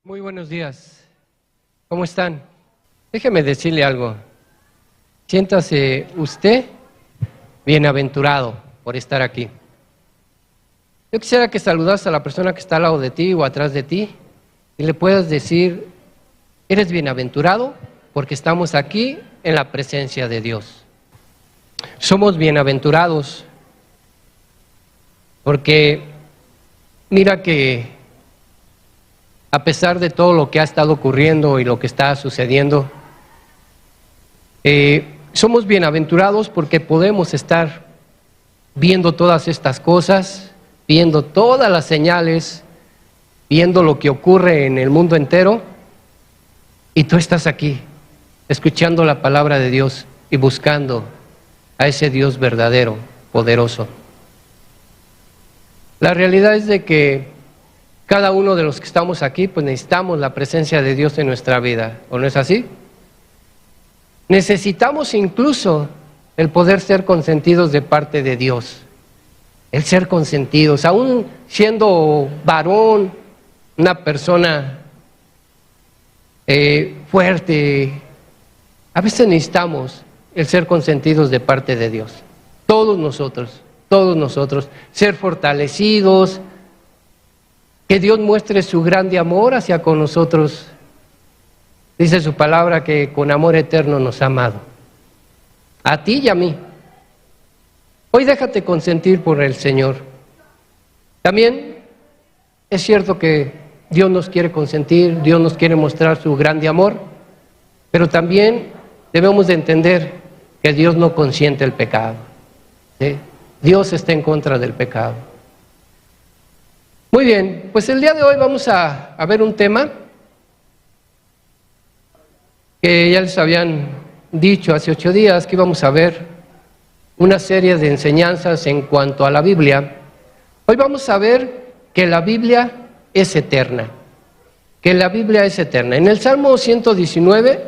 Muy buenos días. ¿Cómo están? Déjeme decirle algo. Siéntase usted bienaventurado por estar aquí. Yo quisiera que saludas a la persona que está al lado de ti o atrás de ti y le puedas decir, eres bienaventurado porque estamos aquí en la presencia de Dios. Somos bienaventurados porque mira que a pesar de todo lo que ha estado ocurriendo y lo que está sucediendo, somos bienaventurados porque podemos estar viendo todas estas cosas, viendo todas las señales, viendo lo que ocurre en el mundo entero, y tú estás aquí, escuchando la palabra de Dios y buscando a ese Dios verdadero, poderoso. La realidad es de que cada uno de los que estamos aquí, pues necesitamos la presencia de Dios en nuestra vida, ¿o no es así? Necesitamos incluso el poder ser consentidos de parte de Dios, el ser consentidos, aún siendo varón, una persona fuerte, a veces necesitamos el ser consentidos de parte de Dios, todos nosotros, ser fortalecidos, que Dios muestre su grande amor hacia con nosotros. Dice su palabra que con amor eterno nos ha amado, a ti y a mí. Hoy déjate consentir por el Señor. También es cierto que Dios nos quiere consentir, Dios nos quiere mostrar su grande amor, pero también debemos de entender que Dios no consiente el pecado, ¿sí? Dios está en contra del pecado. Muy bien, pues el día de hoy vamos a ver un tema que ya les habían dicho hace 8 días que íbamos a ver una serie de enseñanzas en cuanto a la Biblia. Hoy vamos a ver que la Biblia es eterna, que la Biblia es eterna. En el Salmo 119,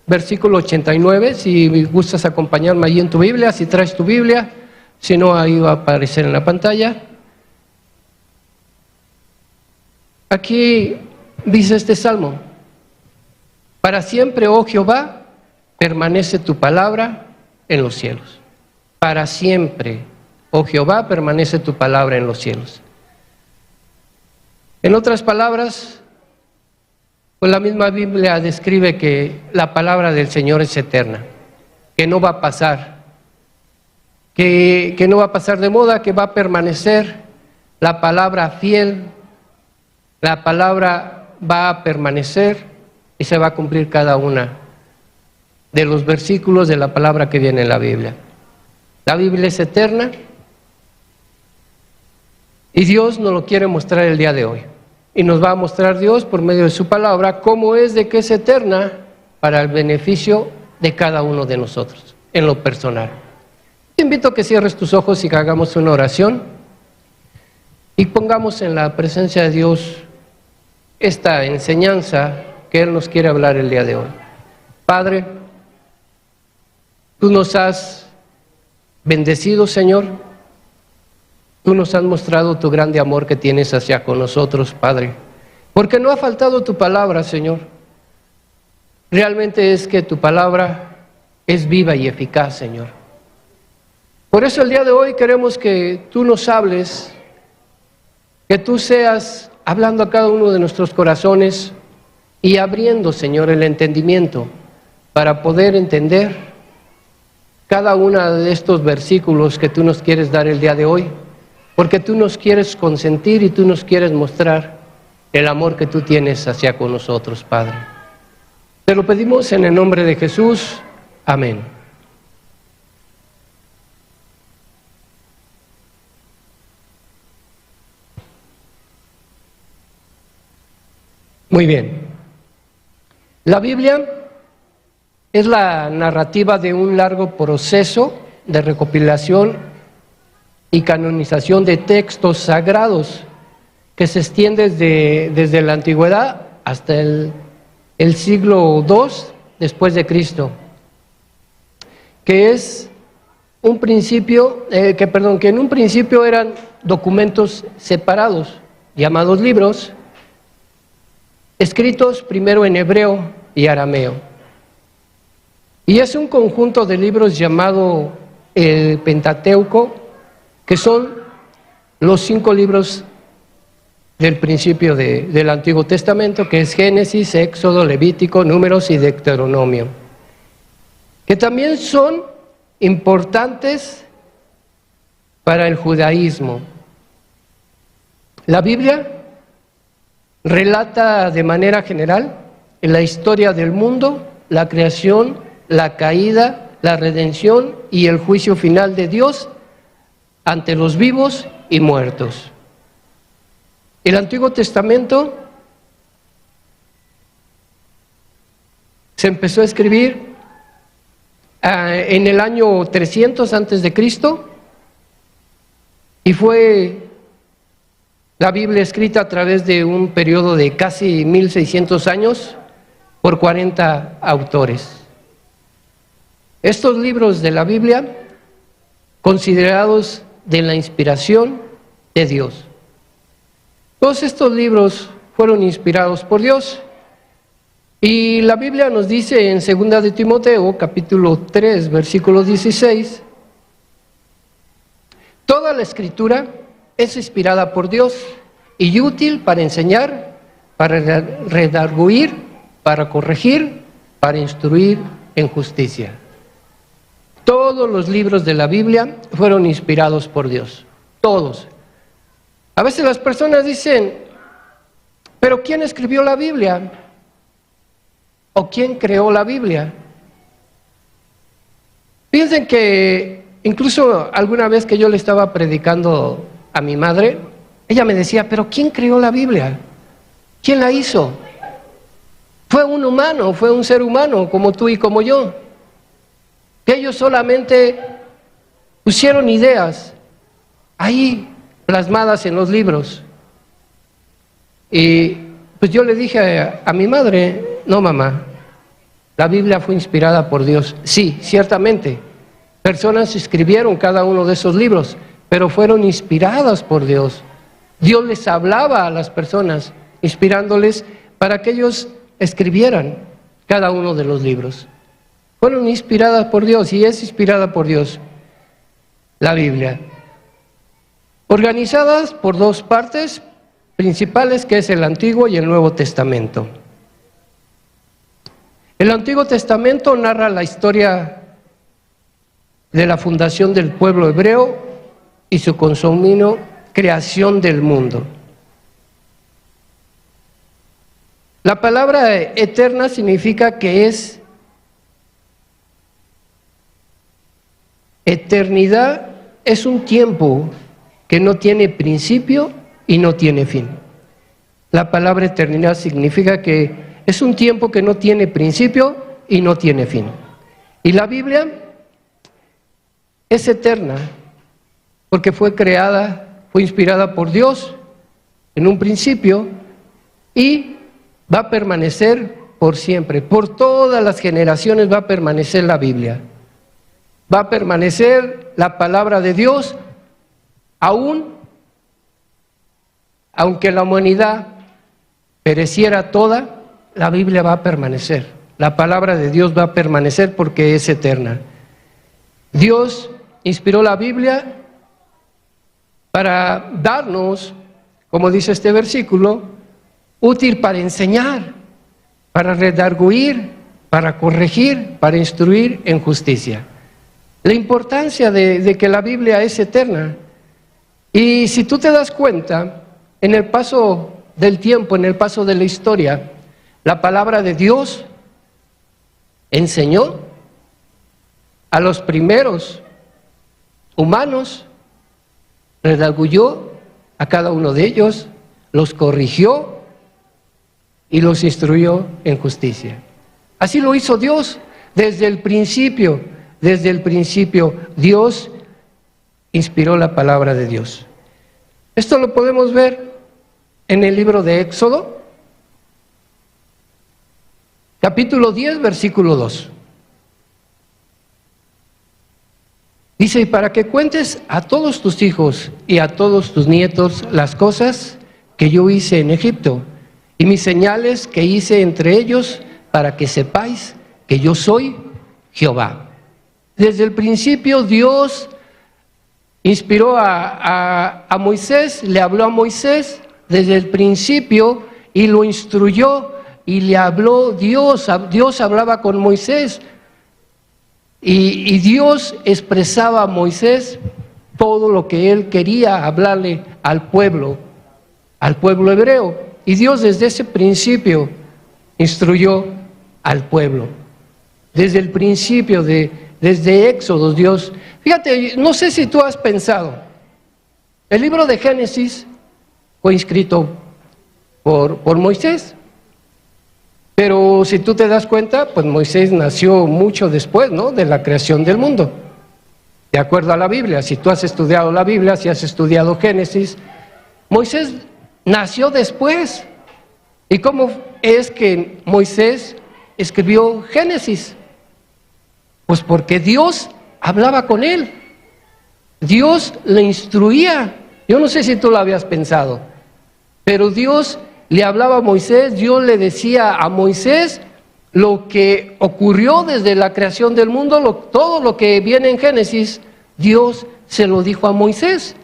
versículo 89, si gustas acompañarme ahí en tu Biblia, si traes tu Biblia, si no, ahí va a aparecer en la pantalla. Aquí dice este salmo: para siempre, oh Jehová, permanece tu palabra en los cielos. Para siempre, oh Jehová, permanece tu palabra en los cielos. En otras palabras, pues la misma Biblia describe que la palabra del Señor es eterna, que no va a pasar, que no va a pasar de moda, que va a permanecer la palabra fiel. La palabra va a permanecer y se va a cumplir cada una de los versículos de la palabra que viene en la Biblia. La Biblia es eterna y Dios nos lo quiere mostrar el día de hoy. Y nos va a mostrar Dios por medio de su palabra cómo es de que es eterna para el beneficio de cada uno de nosotros, en lo personal. Te invito a que cierres tus ojos y que hagamos una oración y pongamos en la presencia de Dios esta enseñanza que Él nos quiere hablar el día de hoy. Padre, tú nos has bendecido, Señor. Tú nos has mostrado tu grande amor que tienes hacia con nosotros, Padre. Porque no ha faltado tu palabra, Señor. Realmente es que tu palabra es viva y eficaz, Señor. Por eso el día de hoy queremos que tú nos hables, que tú seas hablando a cada uno de nuestros corazones y abriendo, Señor, el entendimiento para poder entender cada uno de estos versículos que tú nos quieres dar el día de hoy, porque tú nos quieres consentir y tú nos quieres mostrar el amor que tú tienes hacia con nosotros, Padre. Te lo pedimos en el nombre de Jesús. Amén. Muy bien. La Biblia es la narrativa de un largo proceso de recopilación y canonización de textos sagrados que se extiende desde la antigüedad hasta el siglo II después de Cristo, que es un principio, que en un principio eran documentos separados, llamados libros, escritos primero en hebreo y arameo. Y es un conjunto de libros llamado el Pentateuco, que son los 5 libros del principio del Antiguo Testamento, que es Génesis, Éxodo, Levítico, Números y Deuteronomio, que también son importantes para el judaísmo. La Biblia relata de manera general la historia del mundo, la creación, la caída, la redención y el juicio final de Dios ante los vivos y muertos. El Antiguo Testamento se empezó a escribir en el año 300 antes de Cristo y fue la Biblia escrita a través de un periodo de casi 1600 años por 40 autores. Estos libros de la Biblia, considerados de la inspiración de Dios. Todos estos libros fueron inspirados por Dios. Y la Biblia nos dice en 2 de Timoteo, capítulo 3, versículo 16, toda la Escritura es inspirada por Dios y útil para enseñar, para redarguir, para corregir, para instruir en justicia. Todos los libros de la Biblia fueron inspirados por Dios, todos. A veces las personas dicen, ¿pero quién escribió la Biblia? ¿O quién creó la Biblia? Piensen que incluso alguna vez que yo le estaba predicando a mi madre, ella me decía, ¿pero quién creó la Biblia? ¿Quién la hizo? Fue un humano, fue un ser humano como tú y como yo. Que ellos solamente pusieron ideas ahí plasmadas en los libros. Y pues yo le dije a mi madre, no mamá, la Biblia fue inspirada por Dios. Sí, ciertamente, personas escribieron cada uno de esos libros, pero fueron inspiradas por Dios. Dios les hablaba a las personas, inspirándoles para que ellos escribieran cada uno de los libros. Fueron inspiradas por Dios y es inspirada por Dios la Biblia. Organizadas por 2 partes principales, que es el Antiguo y el Nuevo Testamento. El Antiguo Testamento narra la historia de la fundación del pueblo hebreo y su consumida creación del mundo. La palabra eterna significa que es eternidad, es un tiempo que no tiene principio y no tiene fin. La palabra eternidad significa que es un tiempo que no tiene principio y no tiene fin. Y la Biblia es eterna porque fue creada, fue inspirada por Dios en un principio y va a permanecer por siempre. Por todas las generaciones va a permanecer la Biblia. Va a permanecer la palabra de Dios aunque la humanidad pereciera toda, la Biblia va a permanecer. La palabra de Dios va a permanecer porque es eterna. Dios inspiró la Biblia para darnos, como dice este versículo, útil para enseñar, para redarguir, para corregir, para instruir en justicia. La importancia de que la Biblia es eterna. Y si tú te das cuenta, en el paso del tiempo, en el paso de la historia, la palabra de Dios enseñó a los primeros humanos, redarguyó a cada uno de ellos, los corrigió y los instruyó en justicia. Así lo hizo Dios desde el principio. Desde el principio Dios inspiró la palabra de Dios. Esto lo podemos ver en el libro de Éxodo, capítulo 10, versículo 2. Dice, y para que cuentes a todos tus hijos y a todos tus nietos las cosas que yo hice en Egipto y mis señales que hice entre ellos para que sepáis que yo soy Jehová. Desde el principio Dios inspiró a Moisés, le habló a Moisés desde el principio y lo instruyó y le habló Dios. Dios hablaba con Moisés y Dios expresaba a Moisés todo lo que él quería hablarle al pueblo hebreo. Y Dios desde ese principio instruyó al pueblo. Desde el principio, desde Éxodo, Dios. Fíjate, no sé si tú has pensado, el libro de Génesis fue escrito por Moisés, pero si tú te das cuenta, pues Moisés nació mucho después, ¿no?, de la creación del mundo, de acuerdo a la Biblia. Si tú has estudiado la Biblia, si has estudiado Génesis, Moisés nació después. ¿Y cómo es que Moisés escribió Génesis? Pues porque Dios hablaba con él, Dios le instruía. Yo no sé si tú lo habías pensado, pero Dios le hablaba a Moisés, Dios le decía a Moisés lo que ocurrió desde la creación del mundo, todo lo que viene en Génesis, Dios se lo dijo a Moisés.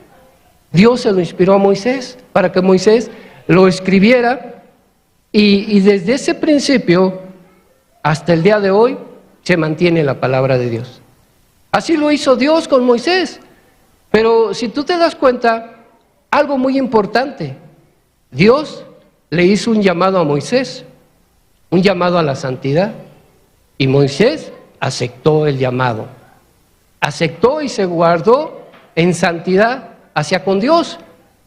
Dios se lo inspiró a Moisés para que Moisés lo escribiera y desde ese principio hasta el día de hoy se mantiene la palabra de Dios. Así lo hizo Dios con Moisés. Pero si tú te das cuenta, algo muy importante, Dios le hizo un llamado a Moisés, un llamado a la santidad, y Moisés aceptó el llamado, aceptó y se guardó en santidad hacia con Dios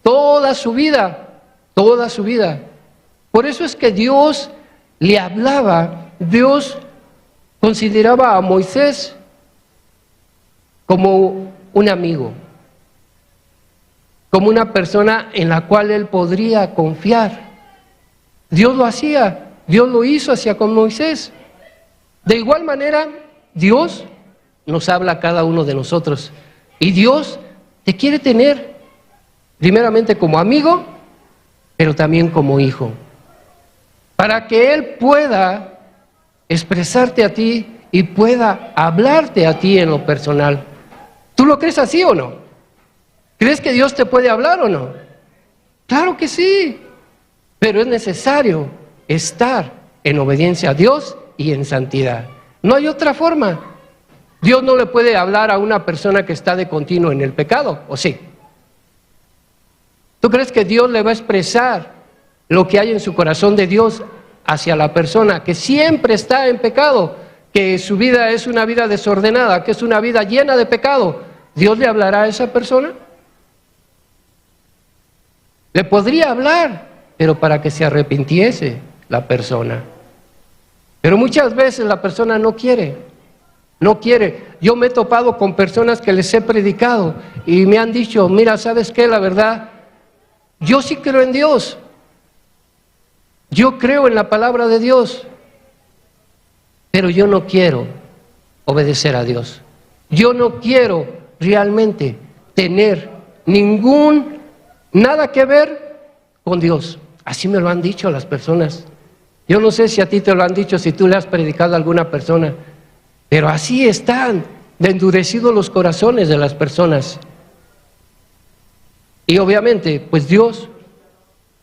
toda su vida, toda su vida. Por eso es que Dios le hablaba, Dios consideraba a Moisés como un amigo, como una persona en la cual él podría confiar. Dios lo hacía, Dios lo hizo hacia con Moisés. De igual manera, Dios nos habla a cada uno de nosotros y Dios te quiere tener primeramente como amigo, pero también como hijo, para que Él pueda expresarte a ti y pueda hablarte a ti en lo personal. ¿Tú lo crees así o no? ¿Crees que Dios te puede hablar o no? Claro que sí, pero es necesario estar en obediencia a Dios y en santidad. No hay otra forma. Dios no le puede hablar a una persona que está de continuo en el pecado, ¿o sí? ¿Tú crees que Dios le va a expresar lo que hay en su corazón de Dios hacia la persona que siempre está en pecado, que su vida es una vida desordenada, que es una vida llena de pecado? ¿Dios le hablará a esa persona? Le podría hablar, pero para que se arrepintiese la persona. Pero muchas veces la persona no quiere. Yo me he topado con personas que les he predicado y me han dicho, mira, ¿sabes qué? La verdad, yo sí creo en Dios. Yo creo en la palabra de Dios, pero yo no quiero obedecer a Dios. Yo no quiero realmente tener nada que ver con Dios. Así me lo han dicho las personas. Yo no sé si a ti te lo han dicho, si tú le has predicado a alguna persona, pero así están de endurecidos los corazones de las personas. Y obviamente, pues Dios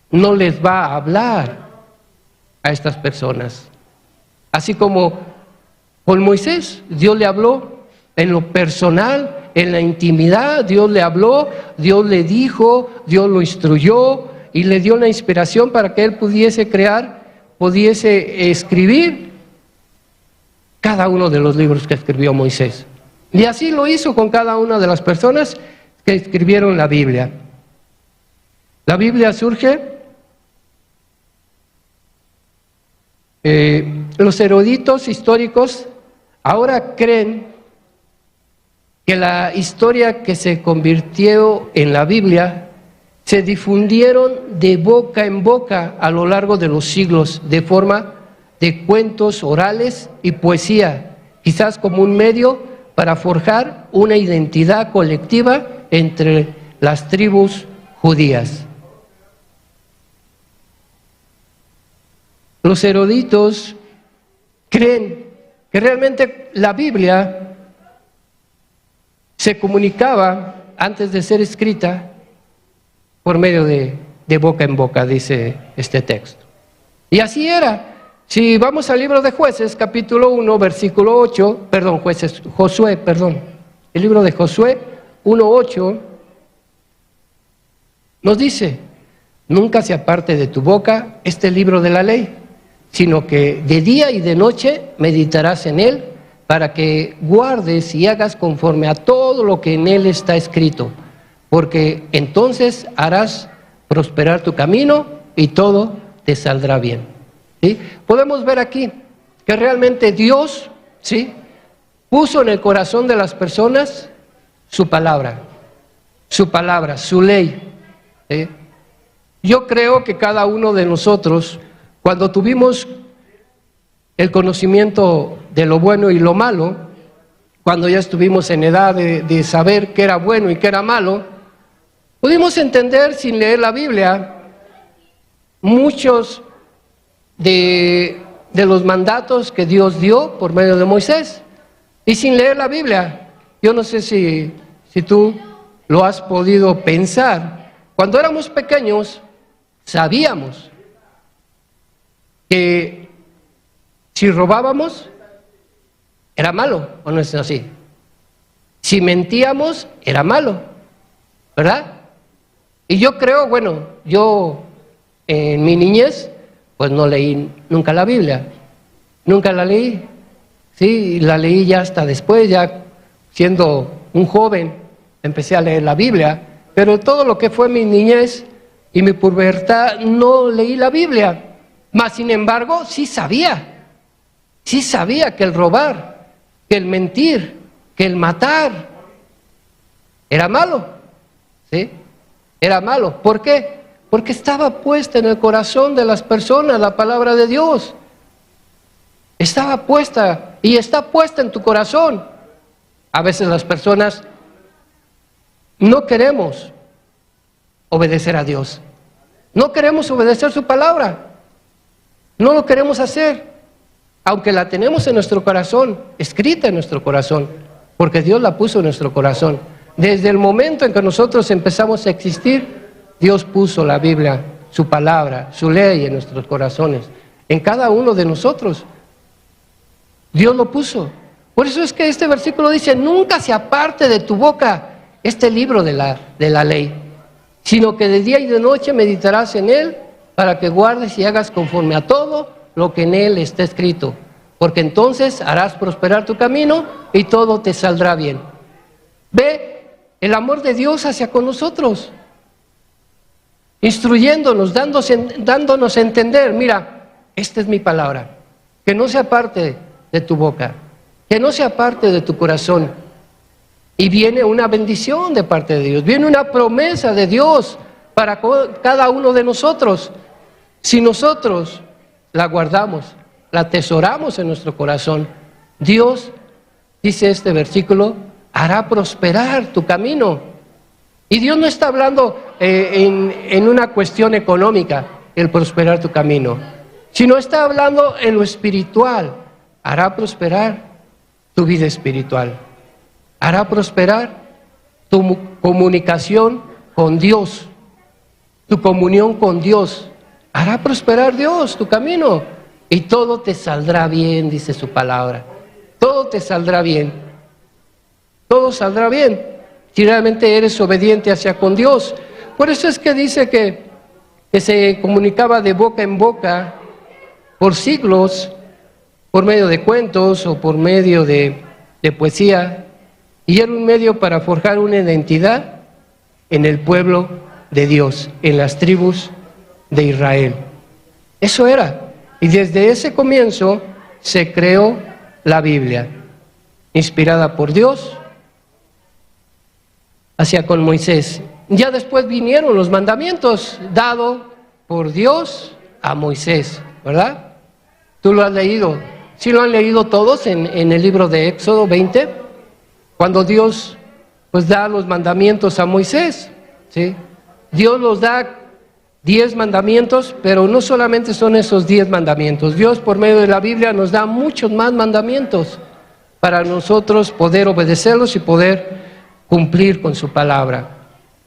no les va a hablar a estas personas. Así como con Moisés, Dios le habló en lo personal, en la intimidad, Dios le habló, Dios le dijo, Dios lo instruyó y le dio la inspiración para que él pudiese escribir cada uno de los libros que escribió Moisés. Y así lo hizo con cada una de las personas que escribieron la Biblia. La Biblia surge, los eruditos históricos ahora creen que la historia que se convirtió en la Biblia se difundieron de boca en boca a lo largo de los siglos de forma de cuentos orales y poesía, quizás como un medio para forjar una identidad colectiva entre las tribus judías. Los eruditos creen que realmente la Biblia se comunicaba antes de ser escrita por medio de boca en boca, dice este texto. Y así era. Si vamos al libro de Jueces, capítulo 1, versículo 8, Josué, el libro de Josué 1:8, nos dice: nunca se aparte de tu boca este libro de la ley, sino que de día y de noche meditarás en él, para que guardes y hagas conforme a todo lo que en él está escrito, porque entonces harás prosperar tu camino y todo te saldrá bien. ¿Sí? Podemos ver aquí que realmente Dios, ¿sí?, puso en el corazón de las personas su palabra, su ley. ¿Sí? Yo creo que cada uno de nosotros, cuando tuvimos el conocimiento de lo bueno y lo malo, cuando ya estuvimos en edad de saber qué era bueno y qué era malo, pudimos entender sin leer la Biblia muchos de los mandatos que Dios dio por medio de Moisés. Y sin leer la Biblia, yo no sé si tú lo has podido pensar. Cuando éramos pequeños, sabíamos que si robábamos, era malo, ¿o no es así? Si mentíamos, era malo, ¿verdad? Y yo creo, yo en mi niñez, pues no leí nunca la Biblia, nunca la leí, sí, la leí ya hasta después, ya siendo un joven, empecé a leer la Biblia, pero todo lo que fue mi niñez y mi pubertad no leí la Biblia, mas sin embargo sí sabía que el robar, que el mentir, que el matar era malo, ¿sí? Era malo. ¿Por qué? Porque estaba puesta en el corazón de las personas la palabra de Dios. Estaba puesta y está puesta en tu corazón. A veces las personas no queremos obedecer a Dios. No queremos obedecer su palabra. No lo queremos hacer. Aunque la tenemos en nuestro corazón, escrita en nuestro corazón, porque Dios la puso en nuestro corazón. Desde el momento en que nosotros empezamos a existir, Dios puso la Biblia, su palabra, su ley en nuestros corazones, en cada uno de nosotros. Dios lo puso. Por eso es que este versículo dice: nunca se aparte de tu boca este libro de la ley, sino que de día y de noche meditarás en él, para que guardes y hagas conforme a todo lo que en él está escrito, porque entonces harás prosperar tu camino y todo te saldrá bien. Ve el amor de Dios hacia con nosotros, instruyéndonos, dándonos a entender: mira, esta es mi palabra, que no se aparte de tu boca, que no se aparte de tu corazón. Y viene una bendición de parte de Dios, viene una promesa de Dios para cada uno de nosotros. Si nosotros la guardamos, la atesoramos en nuestro corazón, Dios, dice este versículo, hará prosperar tu camino. Y Dios no está hablando en una cuestión económica, el prosperar tu camino, sino está hablando en lo espiritual. Hará prosperar tu vida espiritual, hará prosperar tu comunicación con Dios, tu comunión con Dios. Hará prosperar Dios tu camino y todo te saldrá bien, dice su palabra. Todo te saldrá bien. Todo saldrá bien si realmente eres obediente hacia con Dios. Por eso es que dice que se comunicaba de boca en boca por siglos, por medio de cuentos o por medio de poesía, y era un medio para forjar una identidad en el pueblo de Dios, en las tribus de Israel. Eso era. Y desde ese comienzo se creó la Biblia, inspirada por Dios hacia con Moisés. Ya después vinieron los mandamientos dados por Dios a Moisés, ¿verdad? Tú lo has leído. ¿Sí lo han leído todos en el libro de Éxodo 20? Cuando Dios pues da los mandamientos a Moisés, ¿sí? Dios los da 10 mandamientos, pero no solamente son esos 10 mandamientos. Dios por medio de la Biblia nos da muchos más mandamientos para nosotros poder obedecerlos y poder cumplir con su palabra.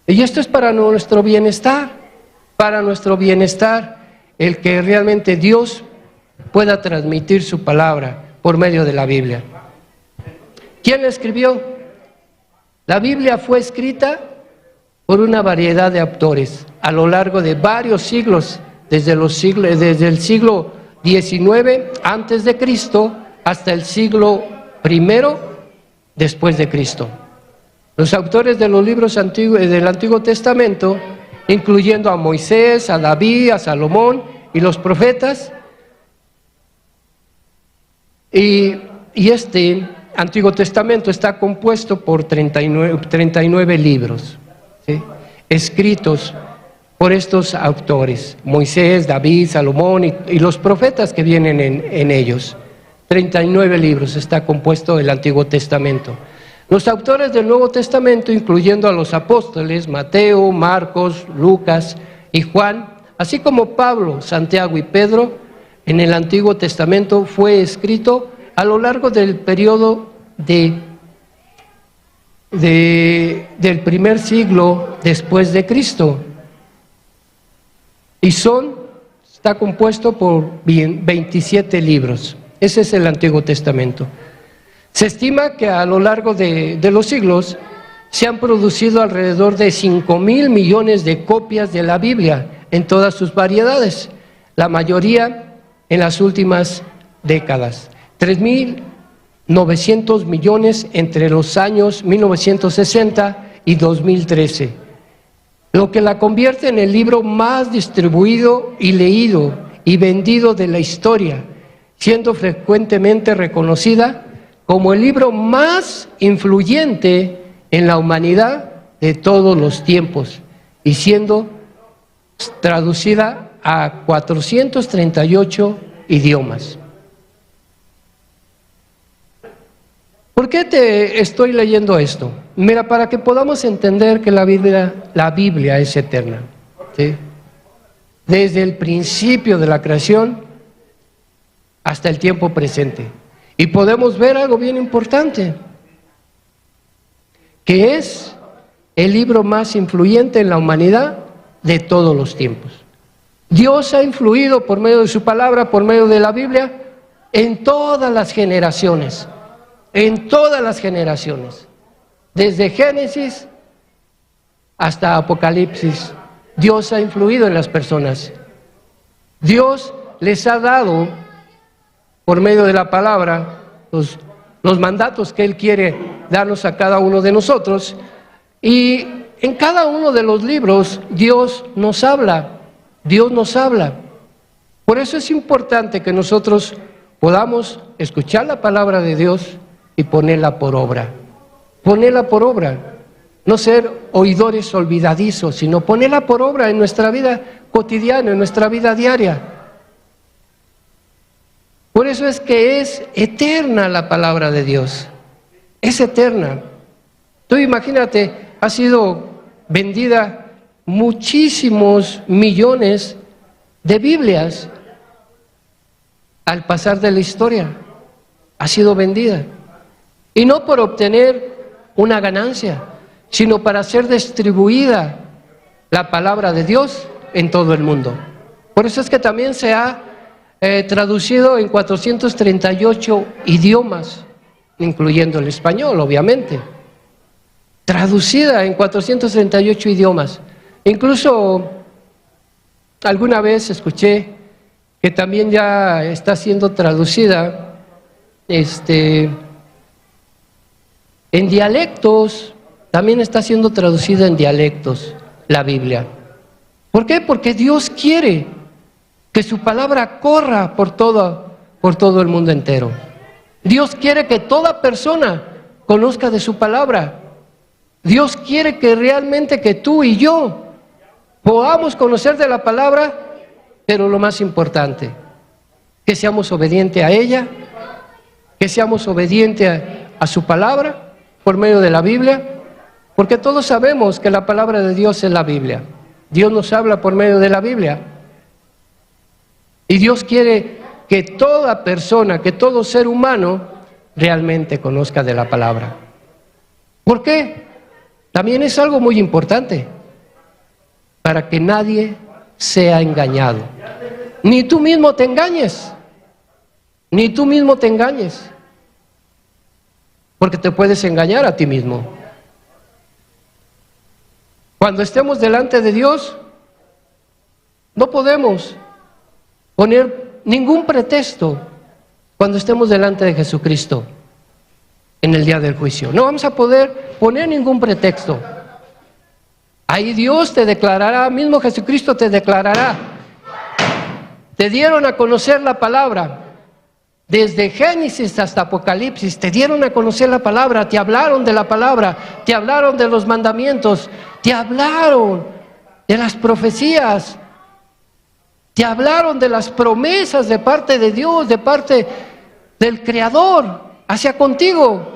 Y esto es para nuestro bienestar, el que realmente Dios pueda transmitir su palabra por medio de la Biblia. ¿Quién la escribió? La Biblia fue escrita por una variedad de autores a lo largo de varios siglos, desde el siglo XIX antes de Cristo hasta el siglo I después de Cristo. Los autores de los libros del Antiguo Testamento, incluyendo a Moisés, a David, a Salomón y los profetas, y este Antiguo Testamento está compuesto por 39 libros, ¿sí?, escritos por estos autores, Moisés, David, Salomón y los profetas que vienen en ellos. 39 libros está compuesto el Antiguo Testamento. Los autores del Nuevo Testamento, incluyendo a los apóstoles Mateo, Marcos, Lucas y Juan, así como Pablo, Santiago y Pedro, en el Antiguo Testamento fue escrito a lo largo del periodo del primer siglo después de Cristo. Y está compuesto por 27 libros. Ese es el Antiguo Testamento. Se estima que a lo largo de los siglos se han producido alrededor de 5,000 millones de copias de la Biblia en todas sus variedades, la mayoría en las últimas décadas. 3,900 millones entre los años 1960 y 2013, lo que la convierte en el libro más distribuido y leído y vendido de la historia, siendo frecuentemente reconocida como el libro más influyente en la humanidad de todos los tiempos y siendo traducida a 438 idiomas. ¿Por qué te estoy leyendo esto? Mira, para que podamos entender que la Biblia es eterna, ¿sí? Desde el principio de la creación hasta el tiempo presente. Y podemos ver algo bien importante, que es el libro más influyente en la humanidad de todos los tiempos. Dios ha influido por medio de su palabra, por medio de la Biblia, en todas las generaciones. En todas las generaciones, desde Génesis hasta Apocalipsis, Dios ha influido en las personas. Dios les ha dado, por medio de la palabra, los mandatos que Él quiere darnos a cada uno de nosotros, y en cada uno de los libros Dios nos habla. Por eso es importante que nosotros podamos escuchar la palabra de Dios y ponerla por obra. No ser oidores olvidadizos, sino ponerla por obra en nuestra vida cotidiana, en nuestra vida diaria. Por eso es que es eterna la palabra de Dios. Es eterna. Tú imagínate, ha sido vendida muchísimos millones de Biblias al pasar de la historia. Ha sido vendida. Y no por obtener una ganancia, sino para ser distribuida la palabra de Dios en todo el mundo. Por eso es que también se ha traducido en 438 idiomas, incluyendo el español, obviamente. Traducida en 438 idiomas. Incluso alguna vez escuché que también ya está siendo traducida en dialectos, también está siendo traducida en dialectos la Biblia. ¿Por qué? Porque Dios quiere que su palabra corra por todo el mundo entero. Dios quiere que toda persona conozca de su palabra. Dios quiere que realmente que tú y yo podamos conocer de la palabra, pero lo más importante, que seamos obedientes a ella, que seamos obedientes a su palabra por medio de la Biblia, porque todos sabemos que la palabra de Dios es la Biblia. Dios nos habla por medio de la Biblia. Y Dios quiere que toda persona, que todo ser humano realmente conozca de la palabra. ¿Por qué? También es algo muy importante, para que nadie sea engañado. Ni tú mismo te engañes, ni tú mismo te engañes, porque te puedes engañar a ti mismo. Cuando estemos delante de Dios, no podemos poner ningún pretexto cuando estemos delante de Jesucristo en el día del juicio. No vamos a poder poner ningún pretexto. Ahí Dios te declarará, mismo Jesucristo te declarará. Te dieron a conocer la palabra. Desde Génesis hasta Apocalipsis, te dieron a conocer la palabra, te hablaron de la palabra, te hablaron de los mandamientos, te hablaron de las profecías, te hablaron de las promesas de parte de Dios, de parte del Creador hacia contigo.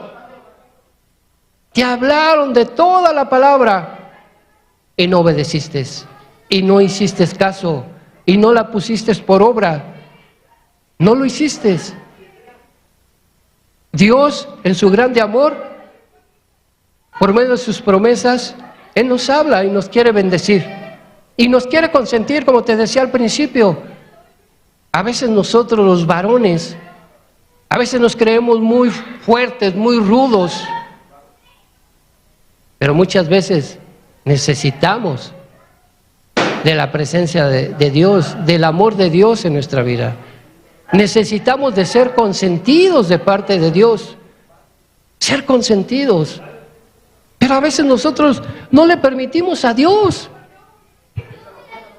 Te hablaron de toda la palabra y no obedeciste, y no hiciste caso, y no la pusiste por obra. No lo hiciste. Dios, en su grande amor, por medio de sus promesas, Él nos habla y nos quiere bendecir. Y nos quiere consentir, como te decía al principio. A veces nosotros los varones, a veces nos creemos muy fuertes, muy rudos. Pero muchas veces necesitamos de la presencia de Dios, del amor de Dios en nuestra vida. Necesitamos de ser consentidos de parte de Dios, ser consentidos. Pero a veces nosotros no le permitimos a Dios.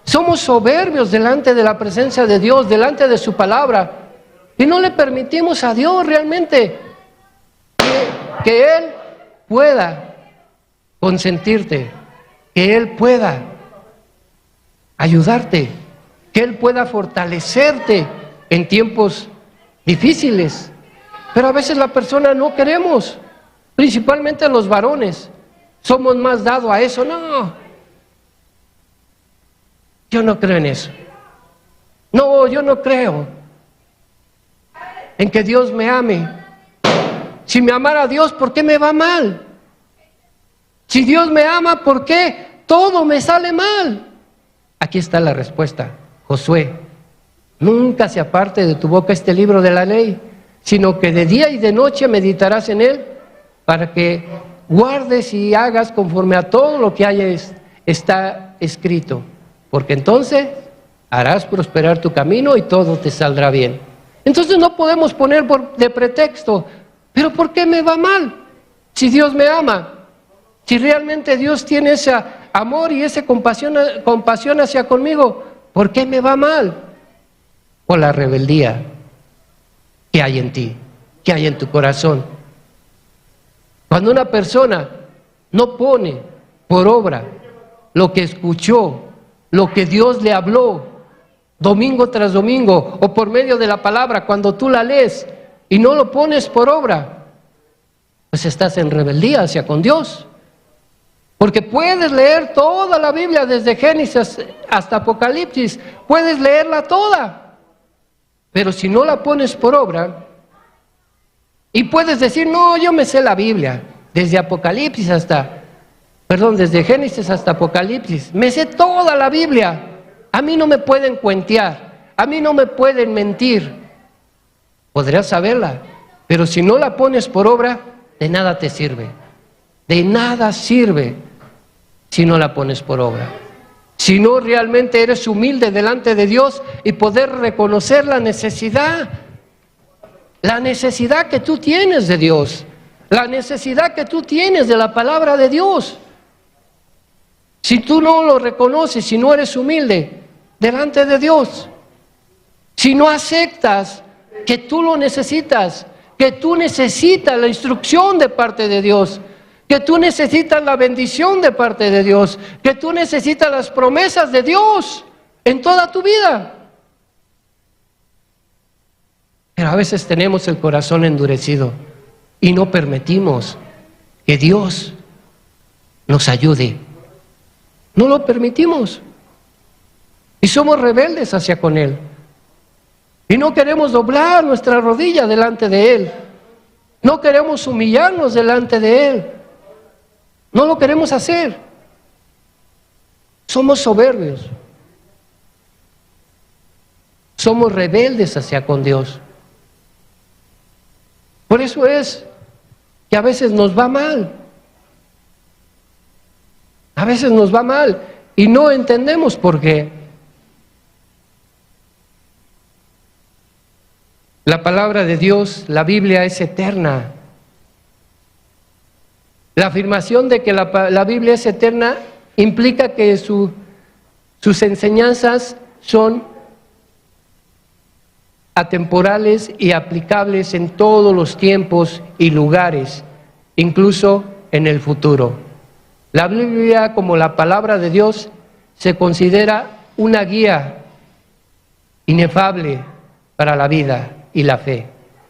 Somos soberbios delante de la presencia de Dios, delante de su palabra, y no le permitimos a Dios realmente que Él pueda consentirte, que Él pueda ayudarte, que Él pueda fortalecerte en tiempos difíciles. Pero a veces la persona no queremos, principalmente los varones, somos más dados a eso. No, yo no creo en eso. No, yo no creo en que Dios me ame. Si me amara Dios, ¿por qué me va mal? Si Dios me ama, ¿por qué todo me sale mal? Aquí está la respuesta. Josué: nunca se aparte de tu boca este libro de la ley, sino que de día y de noche meditarás en él, para que guardes y hagas conforme a todo lo que está escrito, porque entonces harás prosperar tu camino y todo te saldrá bien. Entonces no podemos poner de pretexto, pero ¿por qué me va mal? Si Dios me ama, si realmente Dios tiene ese amor y esa compasión hacia conmigo, ¿por qué me va mal? Por la rebeldía que hay en ti, que hay en tu corazón. Cuando una persona no pone por obra lo que escuchó, lo que Dios le habló, domingo tras domingo, o por medio de la palabra, cuando tú la lees y no lo pones por obra, pues estás en rebeldía hacia con Dios. Porque puedes leer toda la Biblia, desde Génesis hasta Apocalipsis, puedes leerla toda, pero si no la pones por obra, y puedes decir: no, yo me sé la Biblia, desde Génesis hasta Apocalipsis, me sé toda la Biblia, a mí no me pueden cuentear, a mí no me pueden mentir. Podrías saberla, pero si no la pones por obra, de nada te sirve, de nada sirve si no la pones por obra. Si no realmente eres humilde delante de Dios y poder reconocer la necesidad que tú tienes de Dios, la necesidad que tú tienes de la palabra de Dios. Si tú no lo reconoces, si no eres humilde delante de Dios, si no aceptas que tú lo necesitas, que tú necesitas la instrucción de parte de Dios, que tú necesitas la bendición de parte de Dios, que tú necesitas las promesas de Dios en toda tu vida. Pero a veces tenemos el corazón endurecido y no permitimos que Dios nos ayude. No lo permitimos. Y somos rebeldes hacia con Él. Y no queremos doblar nuestra rodilla delante de Él. No queremos humillarnos delante de Él. No lo queremos hacer. Somos soberbios. Somos rebeldes hacia con Dios. Por eso es que a veces nos va mal. A veces nos va mal y no entendemos por qué. La palabra de Dios, la Biblia, es eterna. La afirmación de que la Biblia es eterna implica que sus enseñanzas son atemporales y aplicables en todos los tiempos y lugares, incluso en el futuro. La Biblia, como la palabra de Dios, se considera una guía inefable para la vida y la fe.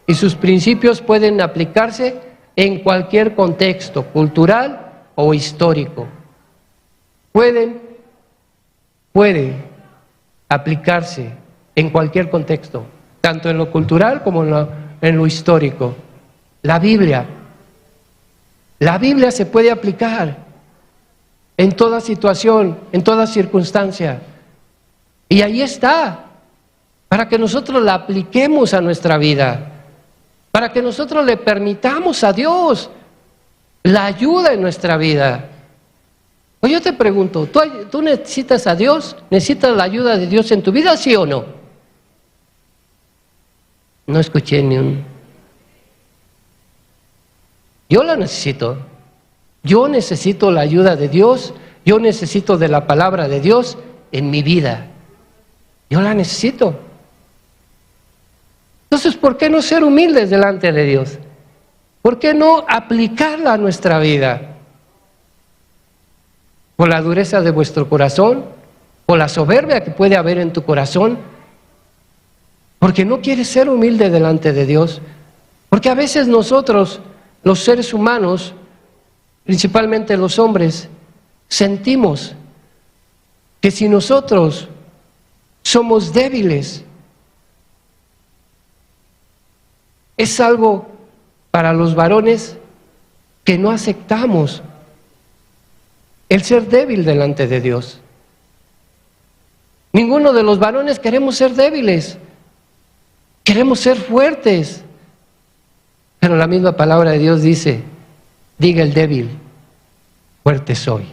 Y sus principios pueden aplicarse en cualquier contexto cultural o histórico. Puede aplicarse en cualquier contexto, tanto en lo cultural como en lo histórico. La Biblia se puede aplicar en toda situación, en toda circunstancia. Y ahí está, para que nosotros la apliquemos a nuestra vida, para que nosotros le permitamos a Dios la ayuda en nuestra vida. Pues yo te pregunto, ¿tú necesitas a Dios? ¿Necesitas la ayuda de Dios en tu vida, sí o no? No escuché ni un... Yo la necesito. Yo necesito la ayuda de Dios. Yo necesito de la palabra de Dios en mi vida. Yo la necesito. Entonces, ¿por qué no ser humildes delante de Dios? ¿Por qué no aplicarla a nuestra vida? ¿Por la dureza de vuestro corazón? ¿Por la soberbia que puede haber en tu corazón? Porque no quieres ser humilde delante de Dios. Porque a veces nosotros, los seres humanos, principalmente los hombres, sentimos que si nosotros somos débiles, es algo para los varones que no aceptamos el ser débil delante de Dios. Ninguno de los varones queremos ser débiles. Queremos ser fuertes, pero la misma palabra de Dios dice, diga el débil, fuerte soy.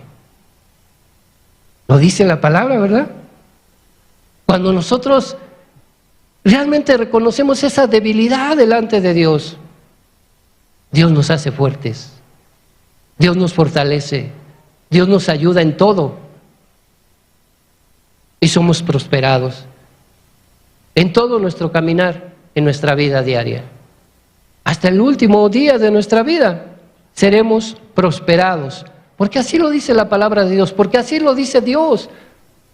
Lo dice la palabra, ¿verdad? Cuando nosotros realmente reconocemos esa debilidad delante de Dios, Dios nos hace fuertes, Dios nos fortalece, Dios nos ayuda en todo y somos prosperados en todo nuestro caminar, en nuestra vida diaria. Hasta el último día de nuestra vida seremos prosperados, porque así lo dice la palabra de Dios, porque así lo dice Dios.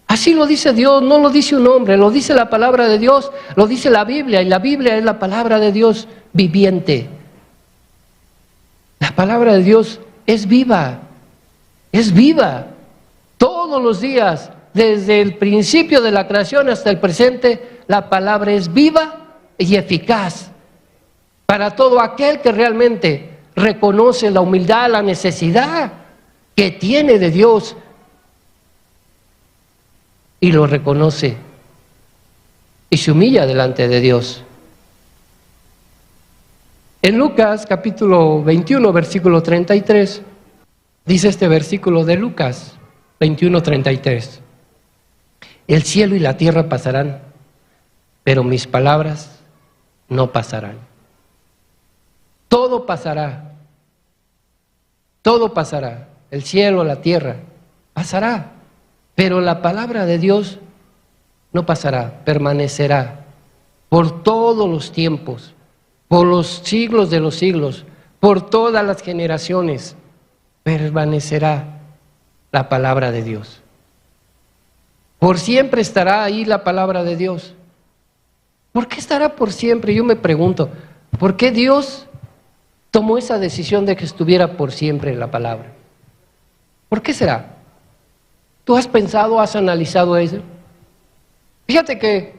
Así lo dice Dios, no lo dice un hombre, lo dice la palabra de Dios, lo dice la Biblia, y la Biblia es la palabra de Dios viviente. La palabra de Dios es viva, todos los días, desde el principio de la creación hasta el presente, la palabra es viva y eficaz para todo aquel que realmente reconoce la humildad, la necesidad que tiene de Dios y lo reconoce y se humilla delante de Dios. En Lucas capítulo 21, versículo 33, dice este versículo de Lucas 21, 33. El cielo y la tierra pasarán, pero mis palabras no pasarán. Todo pasará. Todo pasará. El cielo, la tierra, pasará. Pero la palabra de Dios no pasará, permanecerá por todos los tiempos, por los siglos de los siglos, por todas las generaciones, permanecerá la palabra de Dios. Por siempre estará ahí la palabra de Dios. ¿Por qué estará por siempre? Yo me pregunto, ¿por qué Dios tomó esa decisión de que estuviera por siempre la palabra? ¿Por qué será? ¿Tú has pensado, has analizado eso? Fíjate que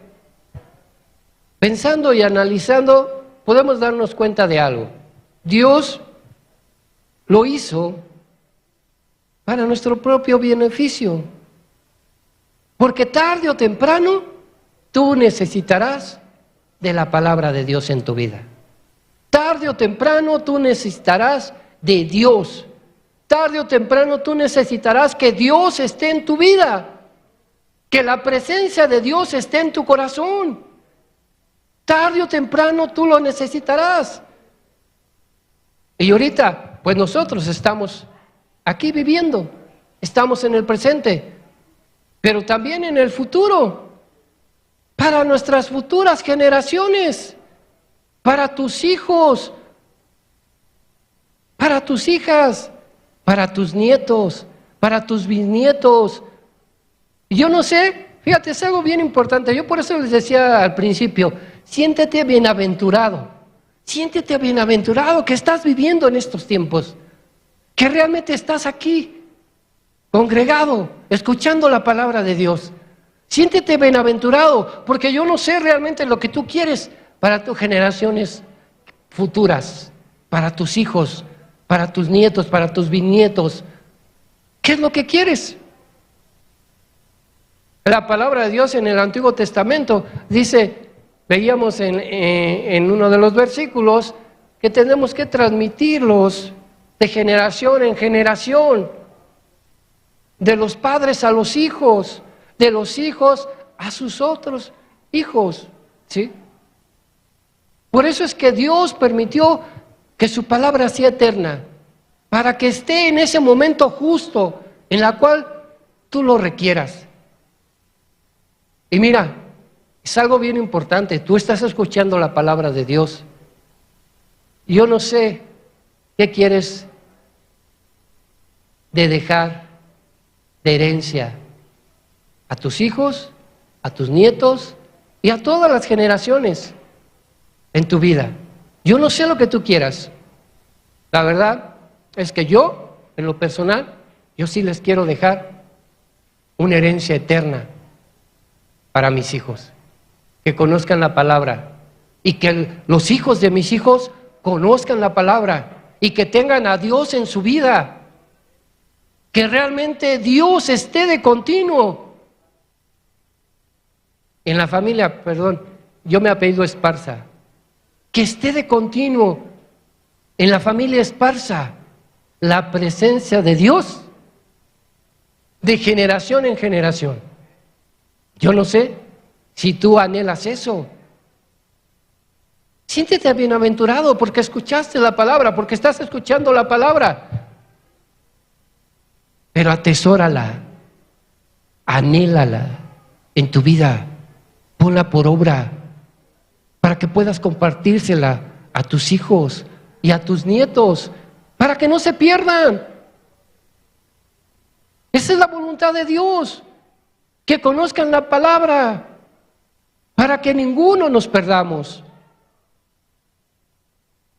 pensando y analizando podemos darnos cuenta de algo. Dios lo hizo para nuestro propio beneficio, porque tarde o temprano tú necesitarás de la palabra de Dios en tu vida. Tarde o temprano tú necesitarás de Dios. Tarde o temprano tú necesitarás que Dios esté en tu vida, que la presencia de Dios esté en tu corazón. Tarde o temprano tú lo necesitarás. Y ahorita, pues nosotros estamos aquí viviendo, estamos en el presente, pero también en el futuro, para nuestras futuras generaciones, para tus hijos, para tus hijas, para tus nietos, para tus bisnietos. Y yo no sé, fíjate, es algo bien importante. Yo por eso les decía al principio, siéntete bienaventurado que estás viviendo en estos tiempos, que realmente estás aquí, congregado, escuchando la palabra de Dios. Siéntete bienaventurado, porque yo no sé realmente lo que tú quieres para tus generaciones futuras, para tus hijos, para tus nietos, para tus bisnietos. ¿Qué es lo que quieres? La palabra de Dios en el Antiguo Testamento dice, veíamos en uno de los versículos, que tenemos que transmitirlos de generación en generación, de los padres a los hijos, de los hijos a sus otros hijos, ¿sí? Por eso es que Dios permitió que su palabra sea eterna, para que esté en ese momento justo en la cual tú lo requieras. Y mira, es algo bien importante, tú estás escuchando la palabra de Dios. Yo no sé qué quieres de dejar de herencia a tus hijos, a tus nietos y a todas las generaciones en tu vida. Yo no sé lo que tú quieras. La verdad es que yo, en lo personal, yo sí les quiero dejar una herencia eterna para mis hijos, que conozcan la palabra y que los hijos de mis hijos conozcan la palabra y que tengan a Dios en su vida, que realmente Dios esté de continuo. En la familia, perdón, yo me apellido Esparza, que esté de continuo en la familia Esparza la presencia de Dios de generación en generación. Yo no sé si tú anhelas eso. Siéntete bienaventurado porque escuchaste la palabra, porque estás escuchando la palabra. Pero atesórala, anhélala en tu vida, ponla por obra, para que puedas compartírsela a tus hijos y a tus nietos, para que no se pierdan. Esa es la voluntad de Dios, que conozcan la palabra, para que ninguno nos perdamos,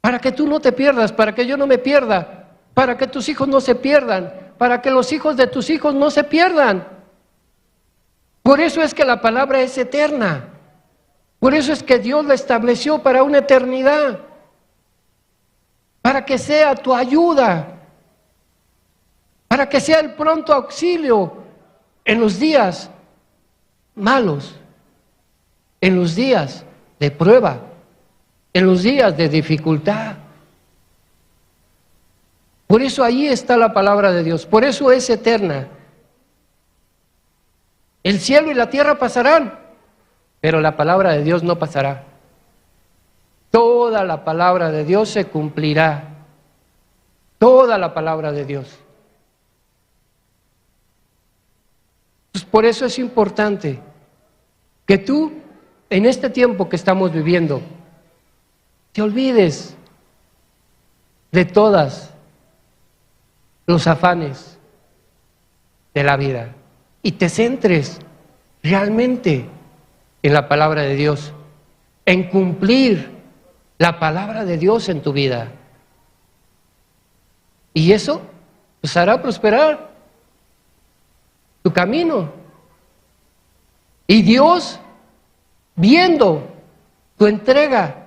para que tú no te pierdas, para que yo no me pierda, para que tus hijos no se pierdan, para que los hijos de tus hijos no se pierdan. Por eso es que la palabra es eterna, por eso es que Dios la estableció para una eternidad, para que sea tu ayuda, para que sea el pronto auxilio en los días malos, en los días de prueba, en los días de dificultad. Por eso ahí está la palabra de Dios, por eso es eterna. El cielo y la tierra pasarán, pero la palabra de Dios no pasará. Toda la palabra de Dios se cumplirá, toda la palabra de Dios. Pues por eso es importante que tú, en este tiempo que estamos viviendo, te olvides de todos los afanes de la vida y te centres realmente en la palabra de Dios, en cumplir la palabra de Dios en tu vida. Y eso pues hará prosperar tu camino. Y Dios, viendo tu entrega,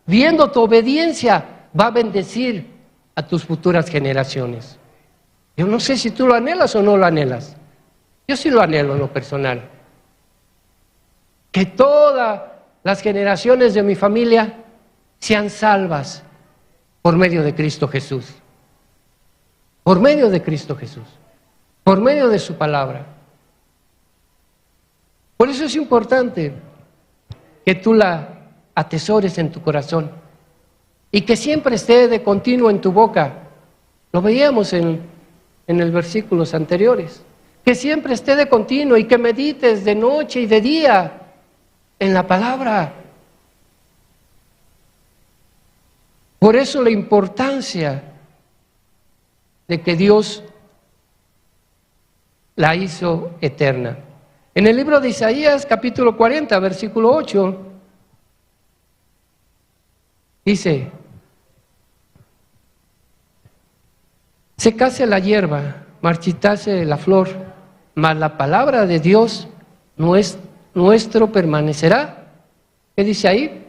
viendo tu obediencia, va a bendecir a tus futuras generaciones. Yo no sé si tú lo anhelas o no lo anhelas. Yo sí lo anhelo en lo personal. Que todas las generaciones de mi familia sean salvas por medio de Cristo Jesús. Por medio de Cristo Jesús. Por medio de su palabra. Por eso es importante que tú la atesores en tu corazón y que siempre esté de continuo en tu boca. Lo veíamos en los versículos anteriores. Que siempre esté de continuo y que medites de noche y de día en la palabra. Por eso la importancia de que Dios la hizo eterna. En el libro de Isaías, capítulo 40, versículo 8, dice: secase la hierba, marchitase la flor, mas la palabra de Dios nuestro permanecerá. ¿Qué dice ahí?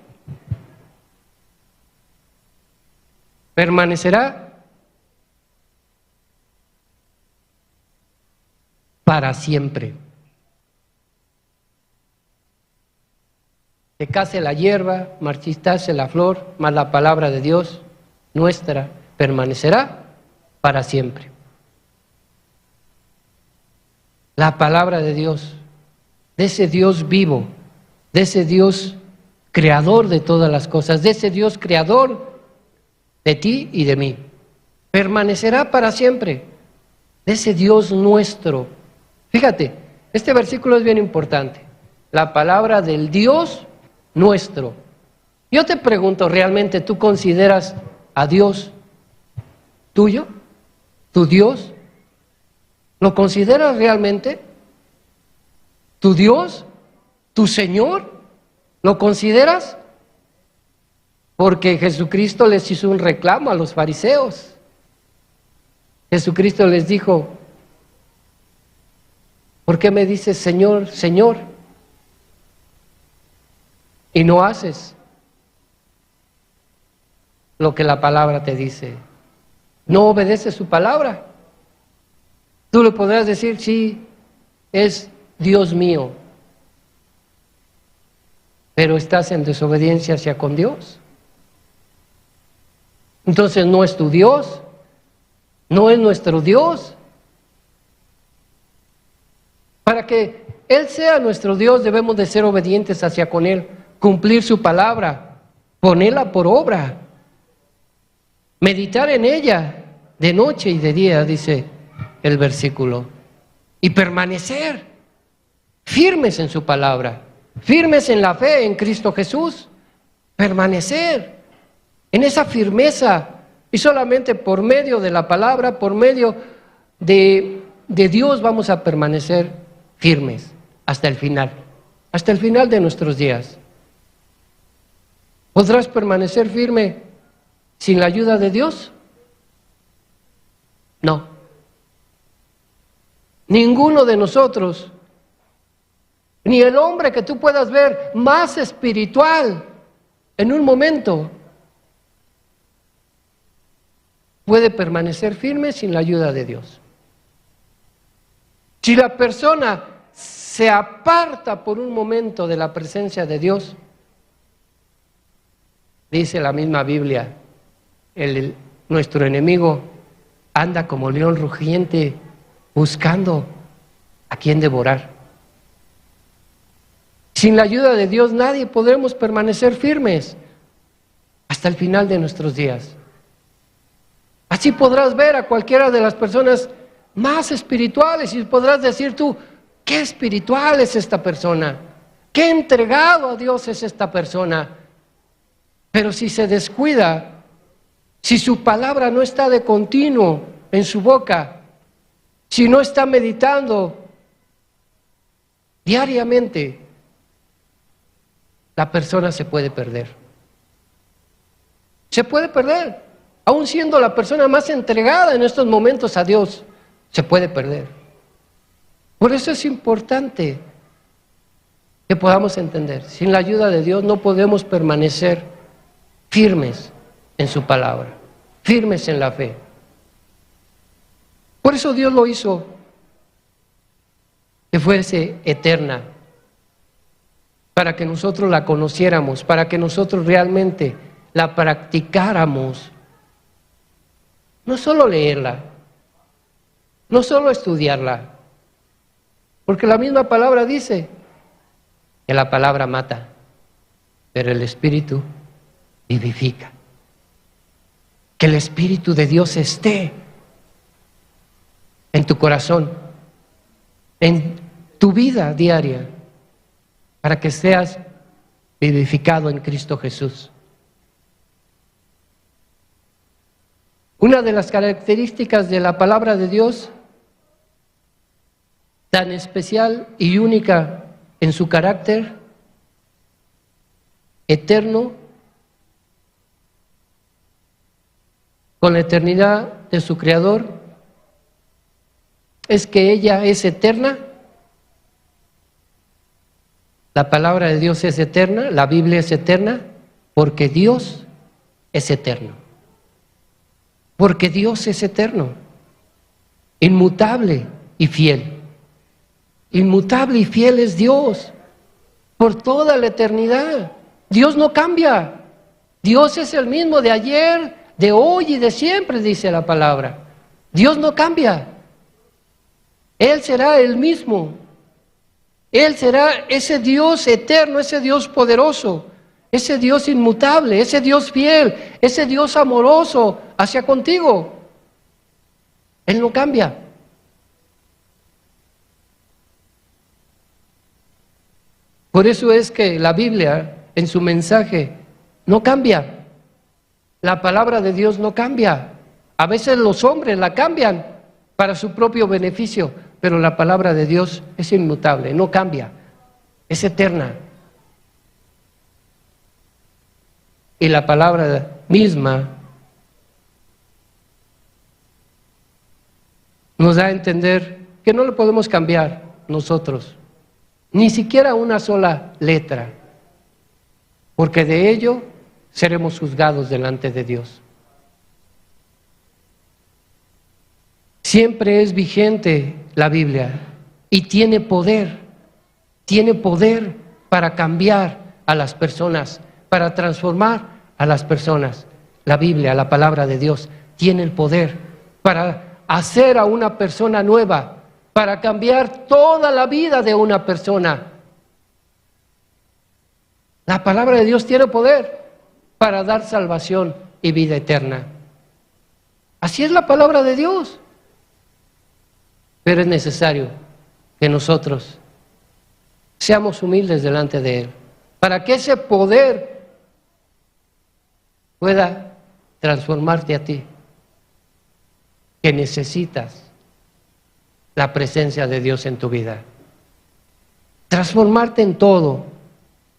Permanecerá para siempre. Secase la hierba, marchitase la flor, mas la palabra de Dios nuestra permanecerá para siempre. La palabra de Dios, de ese Dios vivo, de ese Dios creador de todas las cosas, de ese Dios creador de ti y de mí, permanecerá para siempre, de ese Dios nuestro. Fíjate, este versículo es bien importante. La palabra del Dios nuestro. Yo te pregunto, ¿realmente tú consideras a Dios tuyo? ¿Tu Dios? ¿Lo consideras realmente? ¿Tu Dios? ¿Tu Señor? ¿Lo consideras? Porque Jesucristo les hizo un reclamo a los fariseos. Jesucristo les dijo: ¿por qué me dices Señor, Señor? Y no haces lo que la palabra te dice. No obedeces su palabra. Tú le podrás decir: sí, es Dios mío, pero estás en desobediencia hacia con Dios. Entonces no es tu Dios, no es nuestro Dios. Para que Él sea nuestro Dios, debemos de ser obedientes hacia con Él, cumplir su palabra, ponerla por obra, meditar en ella de noche y de día, dice el versículo, y permanecer firmes en su palabra, firmes en la fe en Cristo Jesús, permanecer en esa firmeza, y solamente por medio de la palabra, por medio de Dios vamos a permanecer firmes hasta el final de nuestros días. ¿Podrás permanecer firme sin la ayuda de Dios? No. Ninguno de nosotros, ni el hombre que tú puedas ver más espiritual en un momento, puede permanecer firme sin la ayuda de Dios. Si la persona se aparta por un momento de la presencia de Dios, dice la misma Biblia, nuestro enemigo anda como león rugiente buscando a quien devorar. Sin la ayuda de Dios nadie podremos permanecer firmes hasta el final de nuestros días. Así podrás ver a cualquiera de las personas más espirituales y podrás decir tú: qué espiritual es esta persona, qué entregado a Dios es esta persona. Pero si se descuida, si su palabra no está de continuo en su boca, si no está meditando diariamente, la persona se puede perder. Se puede perder. Aún siendo la persona más entregada en estos momentos a Dios, se puede perder. Por eso es importante que podamos entender. Sin la ayuda de Dios no podemos permanecer firmes en su palabra, firmes en la fe. Por eso Dios lo hizo que fuese eterna, para que nosotros la conociéramos, para que nosotros realmente la practicáramos. No solo leerla, no solo estudiarla, porque la misma palabra dice que la palabra mata, pero el Espíritu vivifica. Que el Espíritu de Dios esté en tu corazón, en tu vida diaria, para que seas vivificado en Cristo Jesús. Una de las características de la palabra de Dios, tan especial y única en su carácter eterno, con la eternidad de su Creador, es que ella es eterna. La palabra de Dios es eterna, la Biblia es eterna, porque Dios es eterno. Porque Dios es eterno, inmutable y fiel. Inmutable y fiel es Dios por toda la eternidad. Dios no cambia. Dios es el mismo de ayer, de hoy y de siempre, dice la palabra. Dios no cambia. Él será el mismo. Él será ese Dios eterno, ese Dios poderoso, ese Dios inmutable, ese Dios fiel, ese Dios amoroso hacia contigo. Él no cambia. Por eso es que la Biblia, en su mensaje, no cambia. La palabra de Dios no cambia. A veces los hombres la cambian para su propio beneficio, pero la palabra de Dios es inmutable, no cambia, es eterna. Y la palabra misma nos da a entender que no lo podemos cambiar nosotros, ni siquiera una sola letra, porque de ello seremos juzgados delante de Dios. Siempre es vigente la Biblia y tiene poder para cambiar a las personas, para transformar a las personas. La Biblia, la palabra de Dios, tiene el poder para hacer a una persona nueva, para cambiar toda la vida de una persona. La palabra de Dios tiene poder para dar salvación y vida eterna. Así es la palabra de Dios. Pero es necesario que nosotros seamos humildes delante de Él, para que ese poder pueda transformarte a ti, que necesitas la presencia de Dios en tu vida. Transformarte en todo,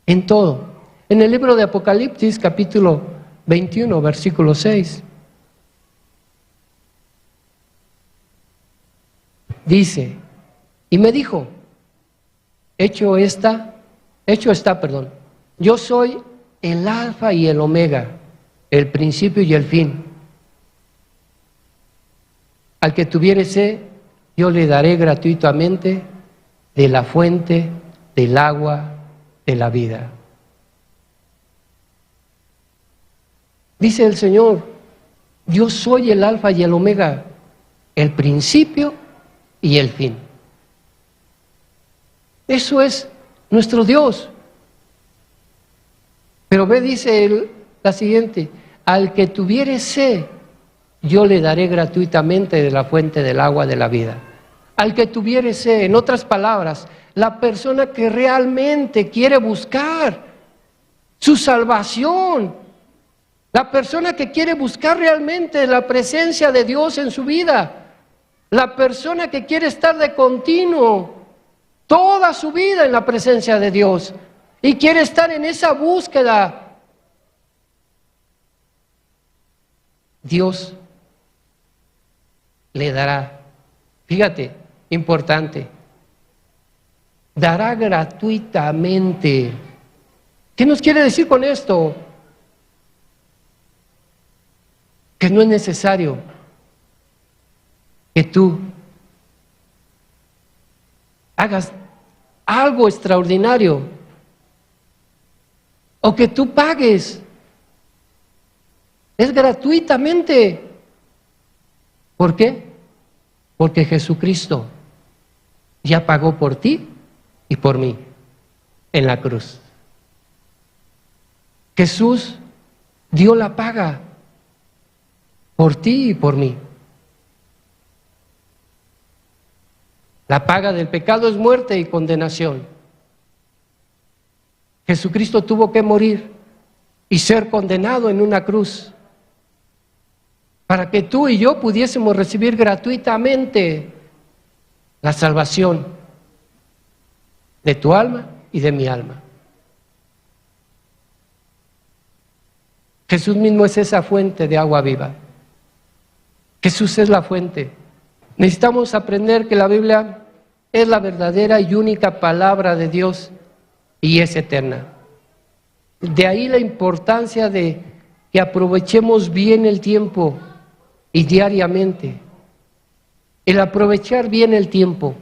en todo. En el libro de Apocalipsis, capítulo 21, versículo 6, dice, y me dijo, hecho está, yo soy el alfa y el omega, el principio y el fin. Al que tuviere sed, yo le daré gratuitamente de la fuente del agua de la vida. Dice el Señor, yo soy el alfa y el omega, el principio y el fin. Eso es nuestro Dios. Pero ve, dice él, la siguiente, al que tuviere sed, yo le daré gratuitamente de la fuente del agua de la vida. Al que tuviere sed, en otras palabras, la persona que realmente quiere buscar su salvación, la persona que quiere buscar realmente la presencia de Dios en su vida, la persona que quiere estar de continuo toda su vida en la presencia de Dios y quiere estar en esa búsqueda, Dios le dará. Fíjate, importante, dará gratuitamente. ¿Qué nos quiere decir con esto? Que no es necesario que tú hagas algo extraordinario o que tú pagues. Es gratuitamente. ¿Por qué? Porque Jesucristo ya pagó por ti y por mí en la cruz. Jesús dio la paga por ti y por mí. La paga del pecado es muerte y condenación. Jesucristo tuvo que morir y ser condenado en una cruz para que tú y yo pudiésemos recibir gratuitamente la salvación de tu alma y de mi alma. Jesús mismo es esa fuente de agua viva. Jesús es la fuente. Necesitamos aprender que la Biblia es la verdadera y única palabra de Dios y es eterna. De ahí la importancia de que aprovechemos bien el tiempo y diariamente. El aprovechar bien el tiempo.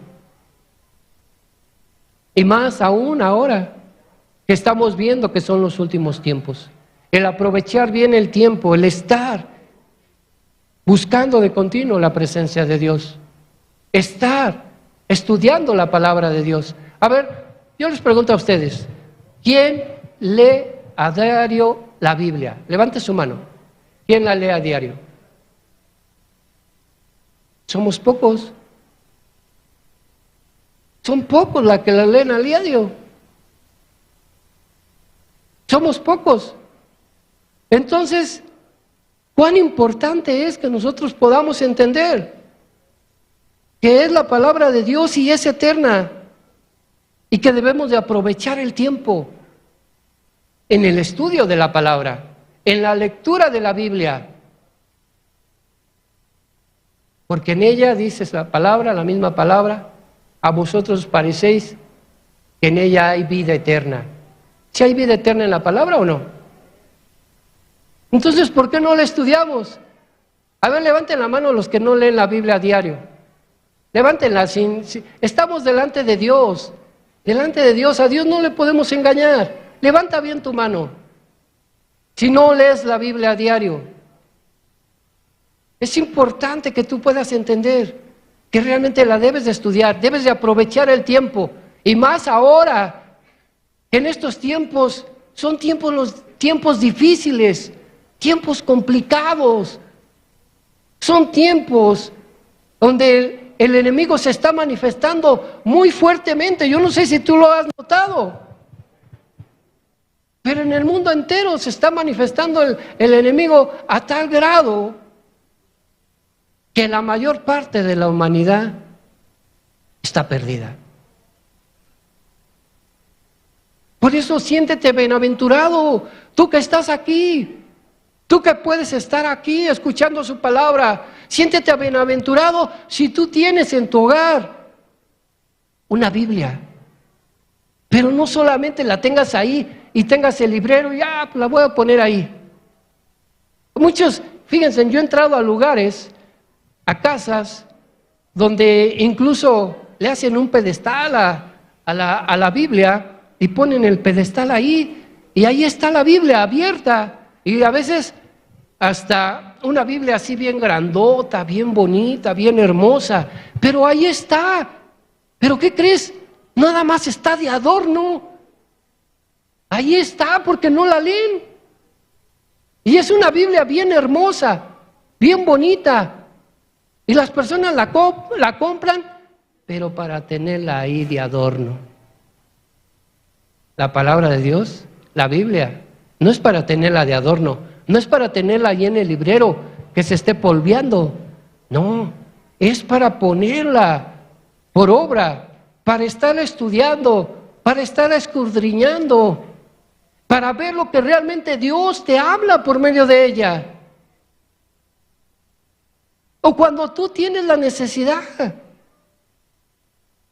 Y más aún ahora que estamos viendo que son los últimos tiempos. El aprovechar bien el tiempo, el estar buscando de continuo la presencia de Dios. Estar estudiando la palabra de Dios. A ver, yo les pregunto a ustedes, ¿quién lee a diario la Biblia? Levante su mano. ¿Quién la lee a diario? Somos pocos. Son pocos los que la leen a diario. Somos pocos. Entonces, ¿cuán importante es que nosotros podamos entender que es la palabra de Dios y es eterna y que debemos de aprovechar el tiempo en el estudio de la palabra, en la lectura de la Biblia? Porque en ella dice la palabra, la misma palabra, a vosotros os parecéis que en ella hay vida eterna. ¿Si hay vida eterna en la palabra o no? Entonces, ¿por qué no la estudiamos? A ver, levanten la mano los que no leen la Biblia a diario. Levántenla. Estamos delante de Dios. Delante de Dios. A Dios no le podemos engañar. Levanta bien tu mano. Si no lees la Biblia a diario. Es importante que tú puedas entender que realmente la debes de estudiar. Debes de aprovechar el tiempo. Y más ahora, que en estos tiempos son los tiempos difíciles. Tiempos complicados. Son tiempos donde el enemigo se está manifestando muy fuertemente. Yo no sé si tú lo has notado, pero en el mundo entero se está manifestando el enemigo a tal grado que la mayor parte de la humanidad está perdida. Por eso siéntete bienaventurado, tú que estás aquí. Tú que puedes estar aquí escuchando su palabra, siéntete bienaventurado si tú tienes en tu hogar una Biblia. Pero no solamente la tengas ahí y tengas el librero y pues la voy a poner ahí. Muchos, fíjense, yo he entrado a lugares, a casas, donde incluso le hacen un pedestal a la Biblia y ponen el pedestal ahí y ahí está la Biblia abierta. Y a veces hasta una Biblia así bien grandota, bien bonita, bien hermosa, pero ahí está. ¿Pero qué crees? Nada más está de adorno. Ahí está porque no la leen. Y es una Biblia bien hermosa, bien bonita. Y las personas la compran, pero para tenerla ahí de adorno. La palabra de Dios, la Biblia, no es para tenerla de adorno, no es para tenerla ahí en el librero que se esté polveando, no, es para ponerla por obra, para estar estudiando, para estar escudriñando, para ver lo que realmente Dios te habla por medio de ella. O cuando tú tienes la necesidad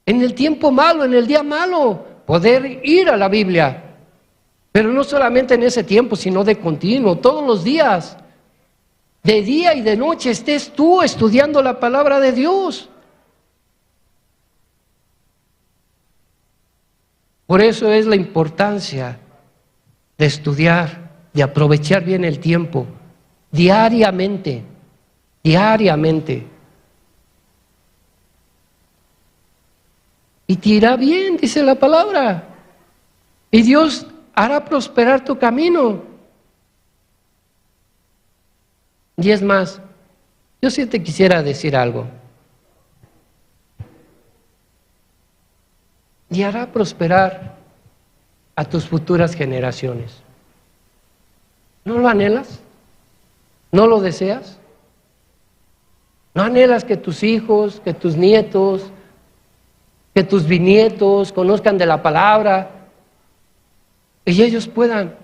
en el tiempo malo, en el día malo, poder ir a la Biblia. Pero no solamente en ese tiempo, sino de continuo, todos los días. De día y de noche estés tú estudiando la palabra de Dios. Por eso es la importancia de estudiar, de aprovechar bien el tiempo, diariamente, diariamente. Y te irá bien, dice la palabra. Y Dios hará prosperar tu camino. Y es más, yo sí te quisiera decir algo. Y hará prosperar a tus futuras generaciones. ¿No lo anhelas? ¿No lo deseas? ¿No anhelas que tus hijos, que tus nietos, que tus bisnietos conozcan de la palabra y ellos puedan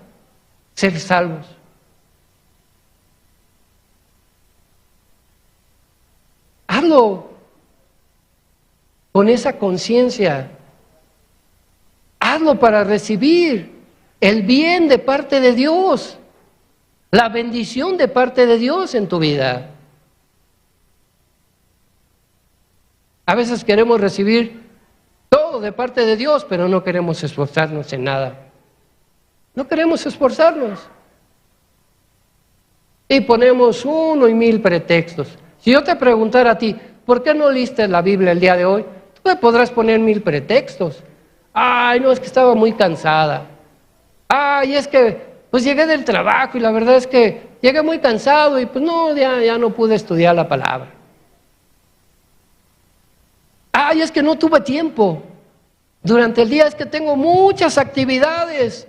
ser salvos? Hazlo con esa conciencia. Hazlo para recibir el bien de parte de Dios, la bendición de parte de Dios en tu vida. A veces queremos recibir todo de parte de Dios, pero no queremos esforzarnos en nada. No queremos esforzarnos. Y ponemos 1 y 1000 pretextos. Si yo te preguntara a ti, ¿por qué no leíste la Biblia el día de hoy? Tú me podrás poner 1000 pretextos. Ay, no, es que estaba muy cansada. Ay, es que pues llegué del trabajo y la verdad es que llegué muy cansado y pues no, ya no pude estudiar la palabra. Ay, es que no tuve tiempo. Durante el día es que tengo muchas actividades.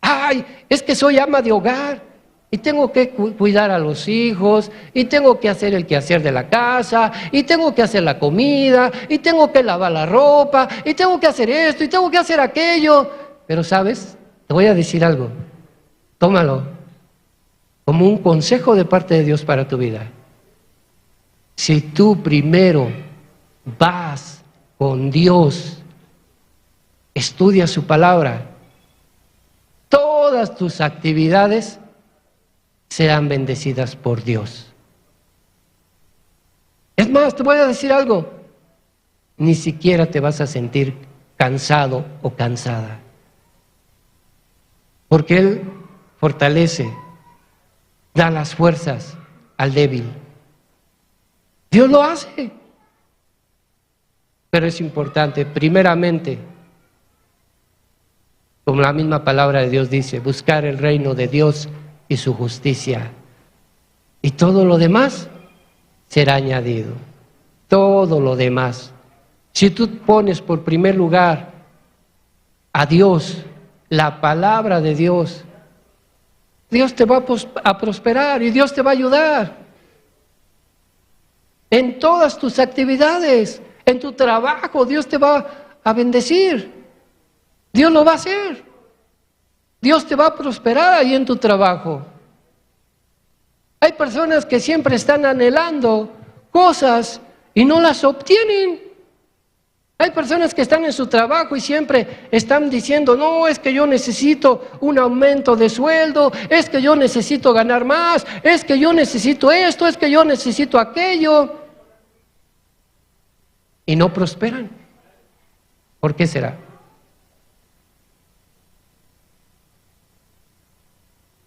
Ay, es que soy ama de hogar y tengo que cuidar a los hijos y tengo que hacer el quehacer de la casa y tengo que hacer la comida y tengo que lavar la ropa y tengo que hacer esto y tengo que hacer aquello. Pero ¿sabes? Te voy a decir algo. Tómalo como un consejo de parte de Dios para tu vida. Si tú primero vas con Dios, estudias su palabra, todas tus actividades serán bendecidas por Dios. Es más, te voy a decir algo, ni siquiera te vas a sentir cansado o cansada, porque Él fortalece, da las fuerzas al débil. Dios lo hace, pero es importante, primeramente, como la misma palabra de Dios dice, buscar el reino de Dios y su justicia. Y todo lo demás será añadido. Todo lo demás. Si tú pones por primer lugar a Dios, la palabra de Dios, Dios te va a prosperar y Dios te va a ayudar. En todas tus actividades, en tu trabajo, Dios te va a bendecir. Dios lo va a hacer. Dios te va a prosperar ahí en tu trabajo. Hay personas que siempre están anhelando cosas y no las obtienen. Hay personas que están en su trabajo y siempre están diciendo, no, es que yo necesito un aumento de sueldo, es que yo necesito ganar más, es que yo necesito esto, es que yo necesito aquello. Y no prosperan. ¿Por qué será?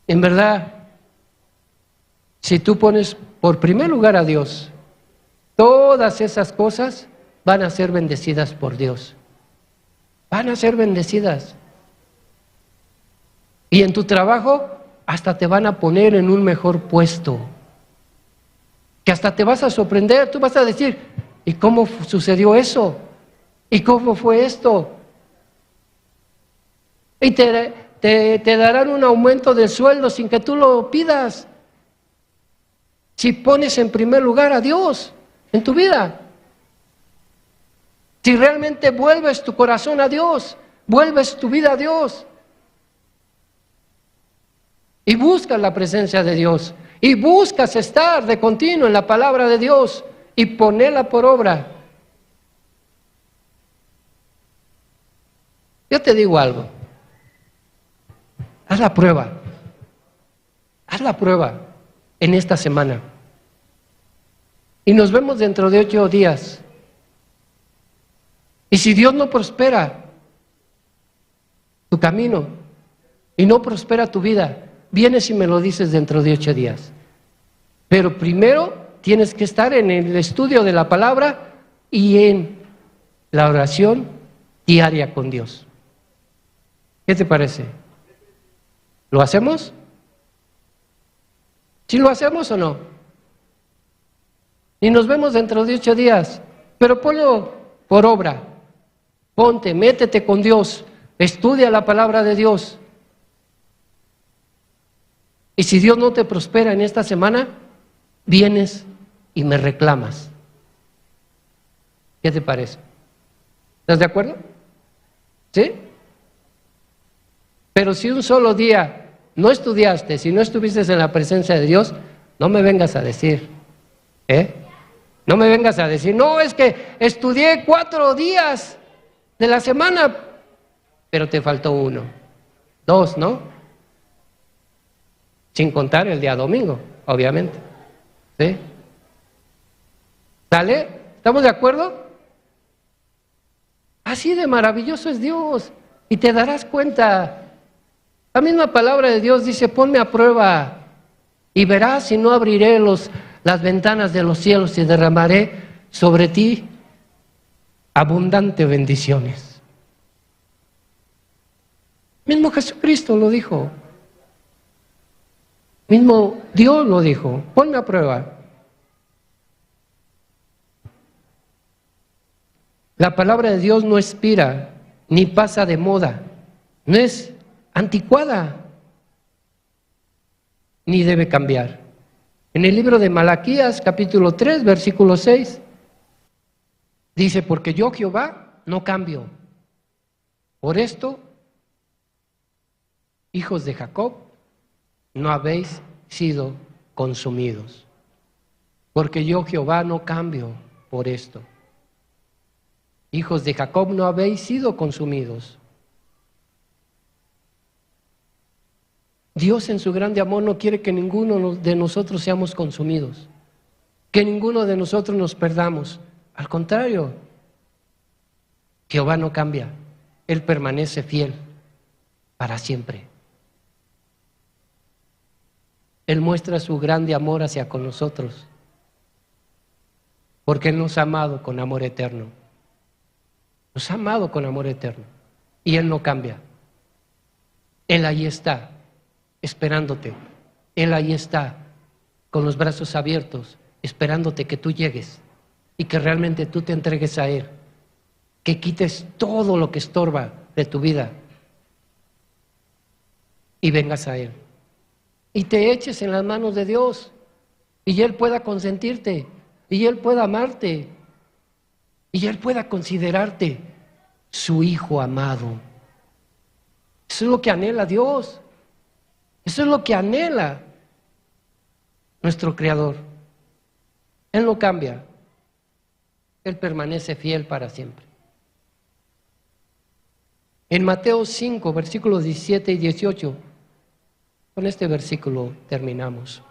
En verdad, si tú pones por primer lugar a Dios, todas esas cosas van a ser bendecidas por Dios. Van a ser bendecidas. Y en tu trabajo hasta te van a poner en un mejor puesto. Que hasta te vas a sorprender, tú vas a decir, ¿y cómo sucedió eso? ¿Y cómo fue esto? Y te darán un aumento del sueldo sin que tú lo pidas. Si pones en primer lugar a Dios en tu vida. Si realmente vuelves tu corazón a Dios, vuelves tu vida a Dios. Y buscas la presencia de Dios. Y buscas estar de continuo en la palabra de Dios y ponerla por obra. Yo te digo algo. Haz la prueba. Haz la prueba en esta semana. Y nos vemos dentro de 8 días. Y si Dios no prospera tu camino y no prospera tu vida, vienes y me lo dices dentro de 8 días. Pero primero tienes que estar en el estudio de la palabra y en la oración diaria con Dios. ¿Qué te parece? ¿Lo hacemos? ¿Sí lo hacemos o no? Y nos vemos dentro de 8 días, pero ponlo por obra. Ponte, métete con Dios, estudia la palabra de Dios. Y si Dios no te prospera en esta semana, vienes y me reclamas. ¿Qué te parece? ¿Estás de acuerdo? ¿Sí? Pero si un solo día no estudiaste, si no estuviste en la presencia de Dios, no me vengas a decir, no me vengas a decir, no, es que estudié 4 días de la semana, pero te faltó 1, 2, ¿no? Sin contar el día domingo, obviamente. ¿Sí? ¿Sale? ¿Estamos de acuerdo? Así de maravilloso es Dios. Y te darás cuenta. La misma palabra de Dios dice, ponme a prueba y verás si no abriré las ventanas de los cielos y derramaré sobre ti abundantes bendiciones. Mismo Jesucristo lo dijo. Mismo Dios lo dijo, ponme a prueba. La palabra de Dios no expira, ni pasa de moda, no es anticuada, ni debe cambiar. En el libro de Malaquías, capítulo 3, versículo 6, dice, porque yo Jehová no cambio. Por esto, hijos de Jacob, no habéis sido consumidos. Porque yo Jehová no cambio por esto. Hijos de Jacob, no habéis sido consumidos. Dios en su grande amor no quiere que ninguno de nosotros seamos consumidos, que ninguno de nosotros nos perdamos. Al contrario, Jehová no cambia, Él permanece fiel para siempre. Él muestra su grande amor hacia con nosotros, porque Él nos ha amado con amor eterno. Nos ha amado con amor eterno. Y Él no cambia. Él ahí está, esperándote. Él ahí está, con los brazos abiertos, esperándote que tú llegues y que realmente tú te entregues a Él. Que quites todo lo que estorba de tu vida y vengas a Él. Y te eches en las manos de Dios y Él pueda consentirte y Él pueda amarte y Él pueda considerarte su hijo amado. Eso es lo que anhela Dios. Eso es lo que anhela nuestro Creador. Él no cambia. Él permanece fiel para siempre. En Mateo 5, versículos 17 y 18, con este versículo terminamos.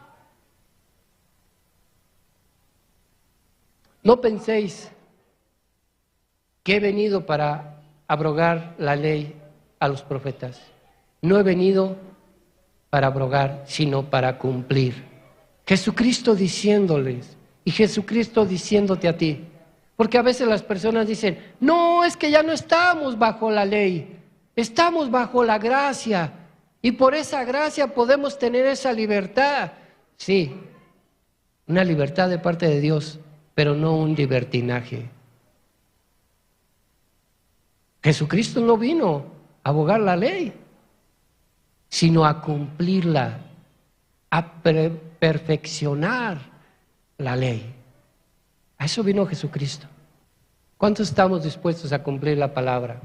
No penséis que he venido para abrogar la ley a los profetas. No he venido para abrogar, sino para cumplir. Jesucristo diciéndoles, y Jesucristo diciéndote a ti. Porque a veces las personas dicen, no, es que ya no estamos bajo la ley, estamos bajo la gracia, y por esa gracia podemos tener esa libertad. Sí, una libertad de parte de Dios, pero no un libertinaje. Jesucristo no vino a abogar la ley, sino a cumplirla, a perfeccionar la ley. A eso vino Jesucristo. ¿Cuántos estamos dispuestos a cumplir la palabra?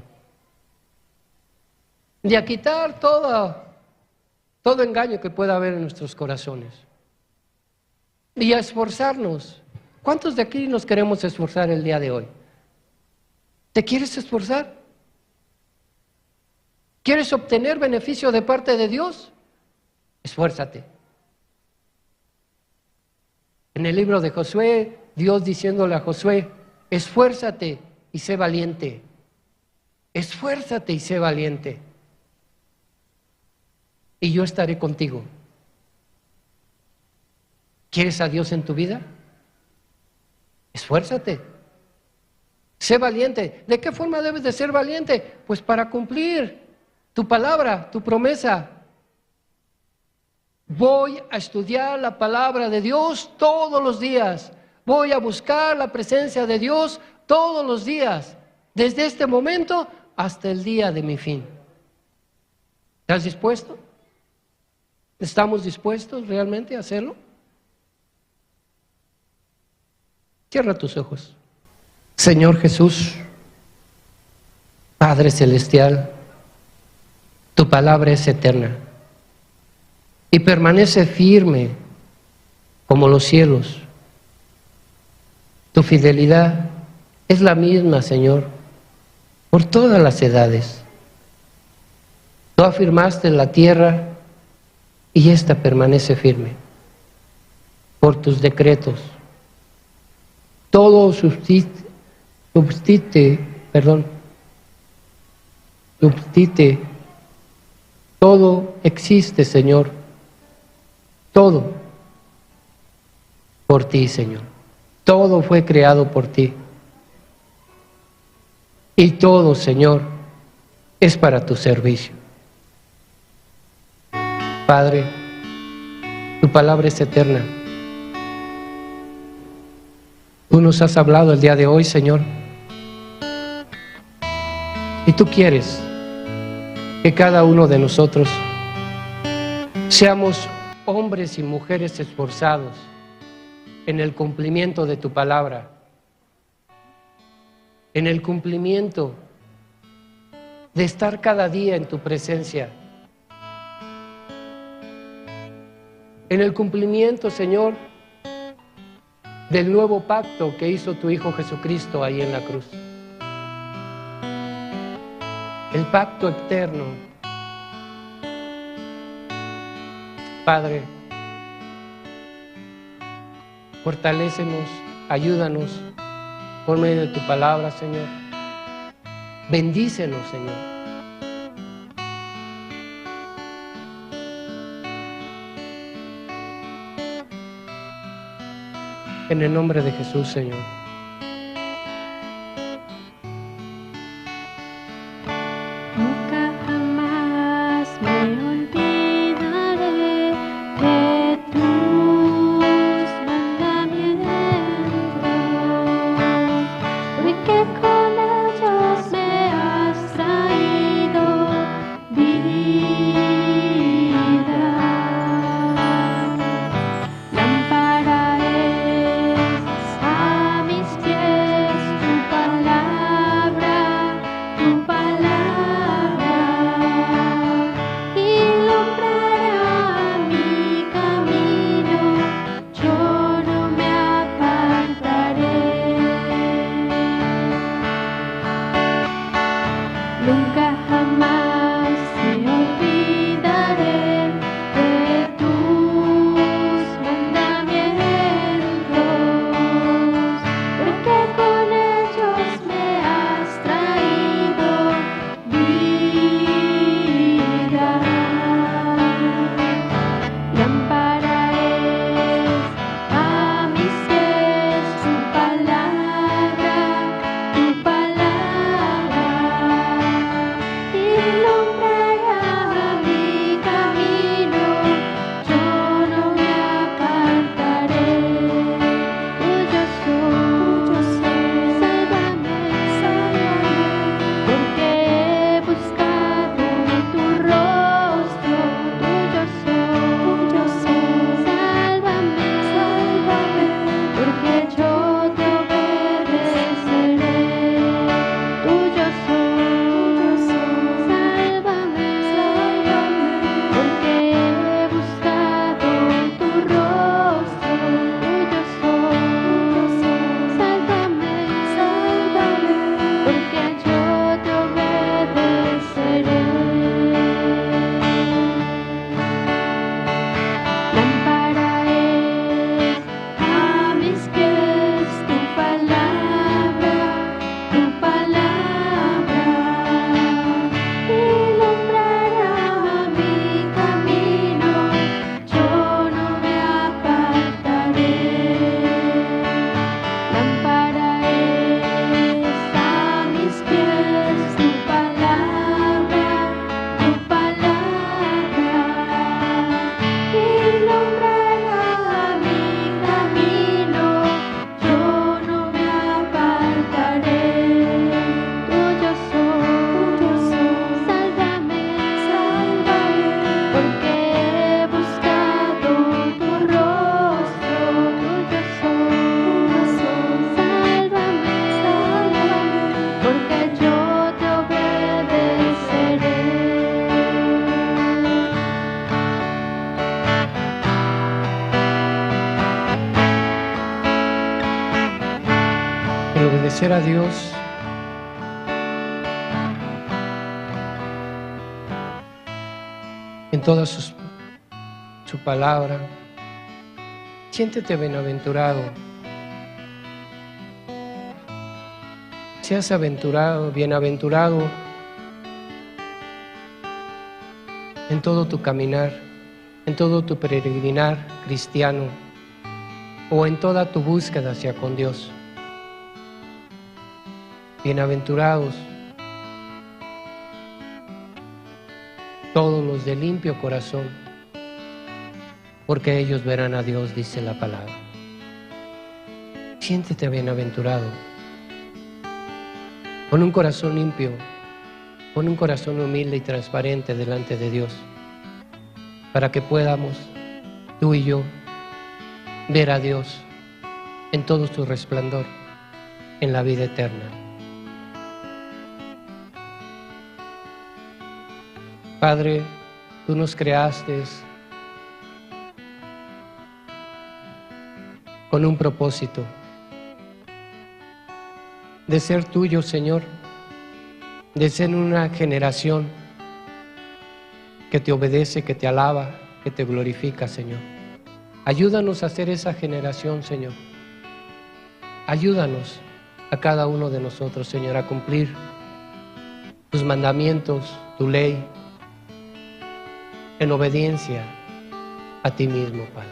Y a quitar todo engaño que pueda haber en nuestros corazones. Y a esforzarnos. ¿Cuántos de aquí nos queremos esforzar el día de hoy? ¿Te quieres esforzar? ¿Quieres obtener beneficio de parte de Dios? Esfuérzate. En el libro de Josué, Dios diciéndole a Josué, esfuérzate y sé valiente. Esfuérzate y sé valiente. Y yo estaré contigo. ¿Quieres a Dios en tu vida? Esfuérzate. Sé valiente. ¿De qué forma debes de ser valiente? Pues para cumplir tu palabra, tu promesa. Voy a estudiar la palabra de Dios todos los días. Voy a buscar la presencia de Dios todos los días, desde este momento hasta el día de mi fin. ¿Estás dispuesto? ¿Estamos dispuestos realmente a hacerlo? Cierra tus ojos. Señor Jesús, Padre Celestial, tu palabra es eterna y permanece firme como los cielos. Tu fidelidad es la misma, Señor, por todas las edades. Tú afirmaste la tierra y ésta permanece firme por tus decretos. Todo subsiste, todo existe, Señor, todo por ti, Señor. Todo fue creado por ti. Y todo, Señor, es para tu servicio. Padre, tu palabra es eterna. Tú nos has hablado el día de hoy, Señor. Y tú quieres que cada uno de nosotros seamos hombres y mujeres esforzados en el cumplimiento de tu palabra, en el cumplimiento de estar cada día en tu presencia, en el cumplimiento, Señor, del nuevo pacto que hizo tu Hijo Jesucristo ahí en la cruz. El pacto eterno. Padre, fortalécenos, ayúdanos por medio de tu palabra, Señor. Bendícenos, Señor. En el nombre de Jesús, Señor. Nunca jamás me olvidaré de tus mandamientos, porque con ellos me has traído vida. Lámpara es a mis pies tu palabra, y alumbrará mi camino, yo no me apartaré. Nunca jamás me olvidaré de tus mandamientos, porque con ellos me has traído vida. Lámpara es a mis pies tu palabra, Obedecer a Dios en toda su palabra. Siéntete bienaventurado. Seas aventurado, bienaventurado en todo tu caminar, en todo tu peregrinar cristiano o en toda tu búsqueda hacia con Dios. Bienaventurados todos los de limpio corazón, porque ellos verán a Dios, dice la palabra. Siéntete bienaventurado, con un corazón limpio, con un corazón humilde y transparente delante de Dios, para que podamos, tú y yo, ver a Dios en todo su resplandor, en la vida eterna. Padre, tú nos creaste con un propósito de ser tuyo, Señor, de ser una generación que te obedece, que te alaba, que te glorifica, Señor. Ayúdanos a ser esa generación, Señor. Ayúdanos a cada uno de nosotros, Señor, a cumplir tus mandamientos, tu ley, en obediencia a ti mismo, Padre.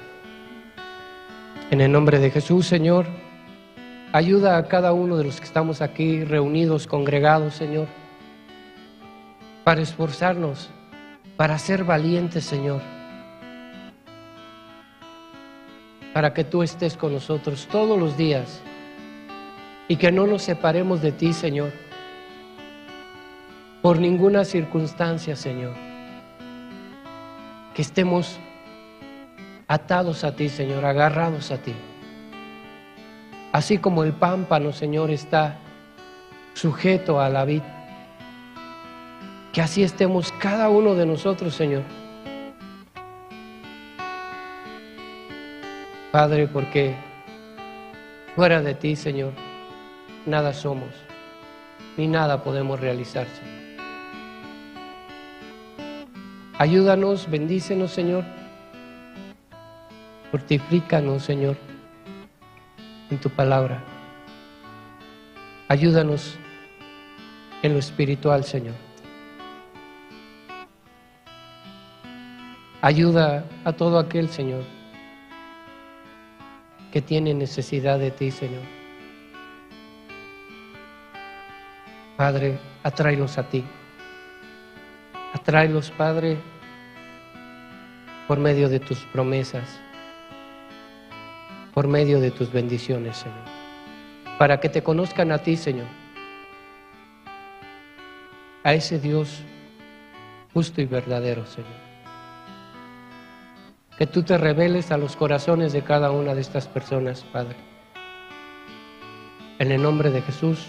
En el nombre de Jesús, Señor, ayuda a cada uno de los que estamos aquí reunidos, congregados, Señor, para esforzarnos, para ser valientes, Señor, para que tú estés con nosotros todos los días y que no nos separemos de ti, Señor, por ninguna circunstancia, Señor. Que estemos atados a ti, Señor, agarrados a ti. Así como el pámpano, Señor, está sujeto a la vid. Que así estemos cada uno de nosotros, Señor. Padre, porque fuera de ti, Señor, nada somos, ni nada podemos realizar, Señor. Ayúdanos, bendícenos, Señor. Fortifícanos, Señor, en tu palabra. Ayúdanos en lo espiritual, Señor. Ayuda a todo aquel, Señor, que tiene necesidad de ti, Señor. Padre, atráelos a ti. Atráelos, Padre, por medio de tus promesas, por medio de tus bendiciones, Señor, para que te conozcan a ti, Señor, a ese Dios justo y verdadero, Señor. Que tú te reveles a los corazones de cada una de estas personas, Padre. En el nombre de Jesús,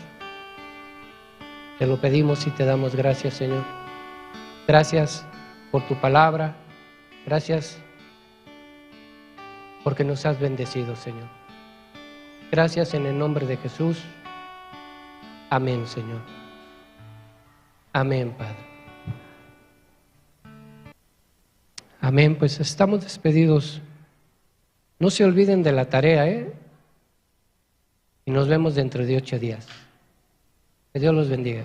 te lo pedimos y te damos gracias, Señor. Gracias por tu palabra. Gracias porque nos has bendecido, Señor. Gracias en el nombre de Jesús. Amén, Señor. Amén, Padre. Amén, pues estamos despedidos. No se olviden de la tarea, y nos vemos dentro de 8 días. Que Dios los bendiga.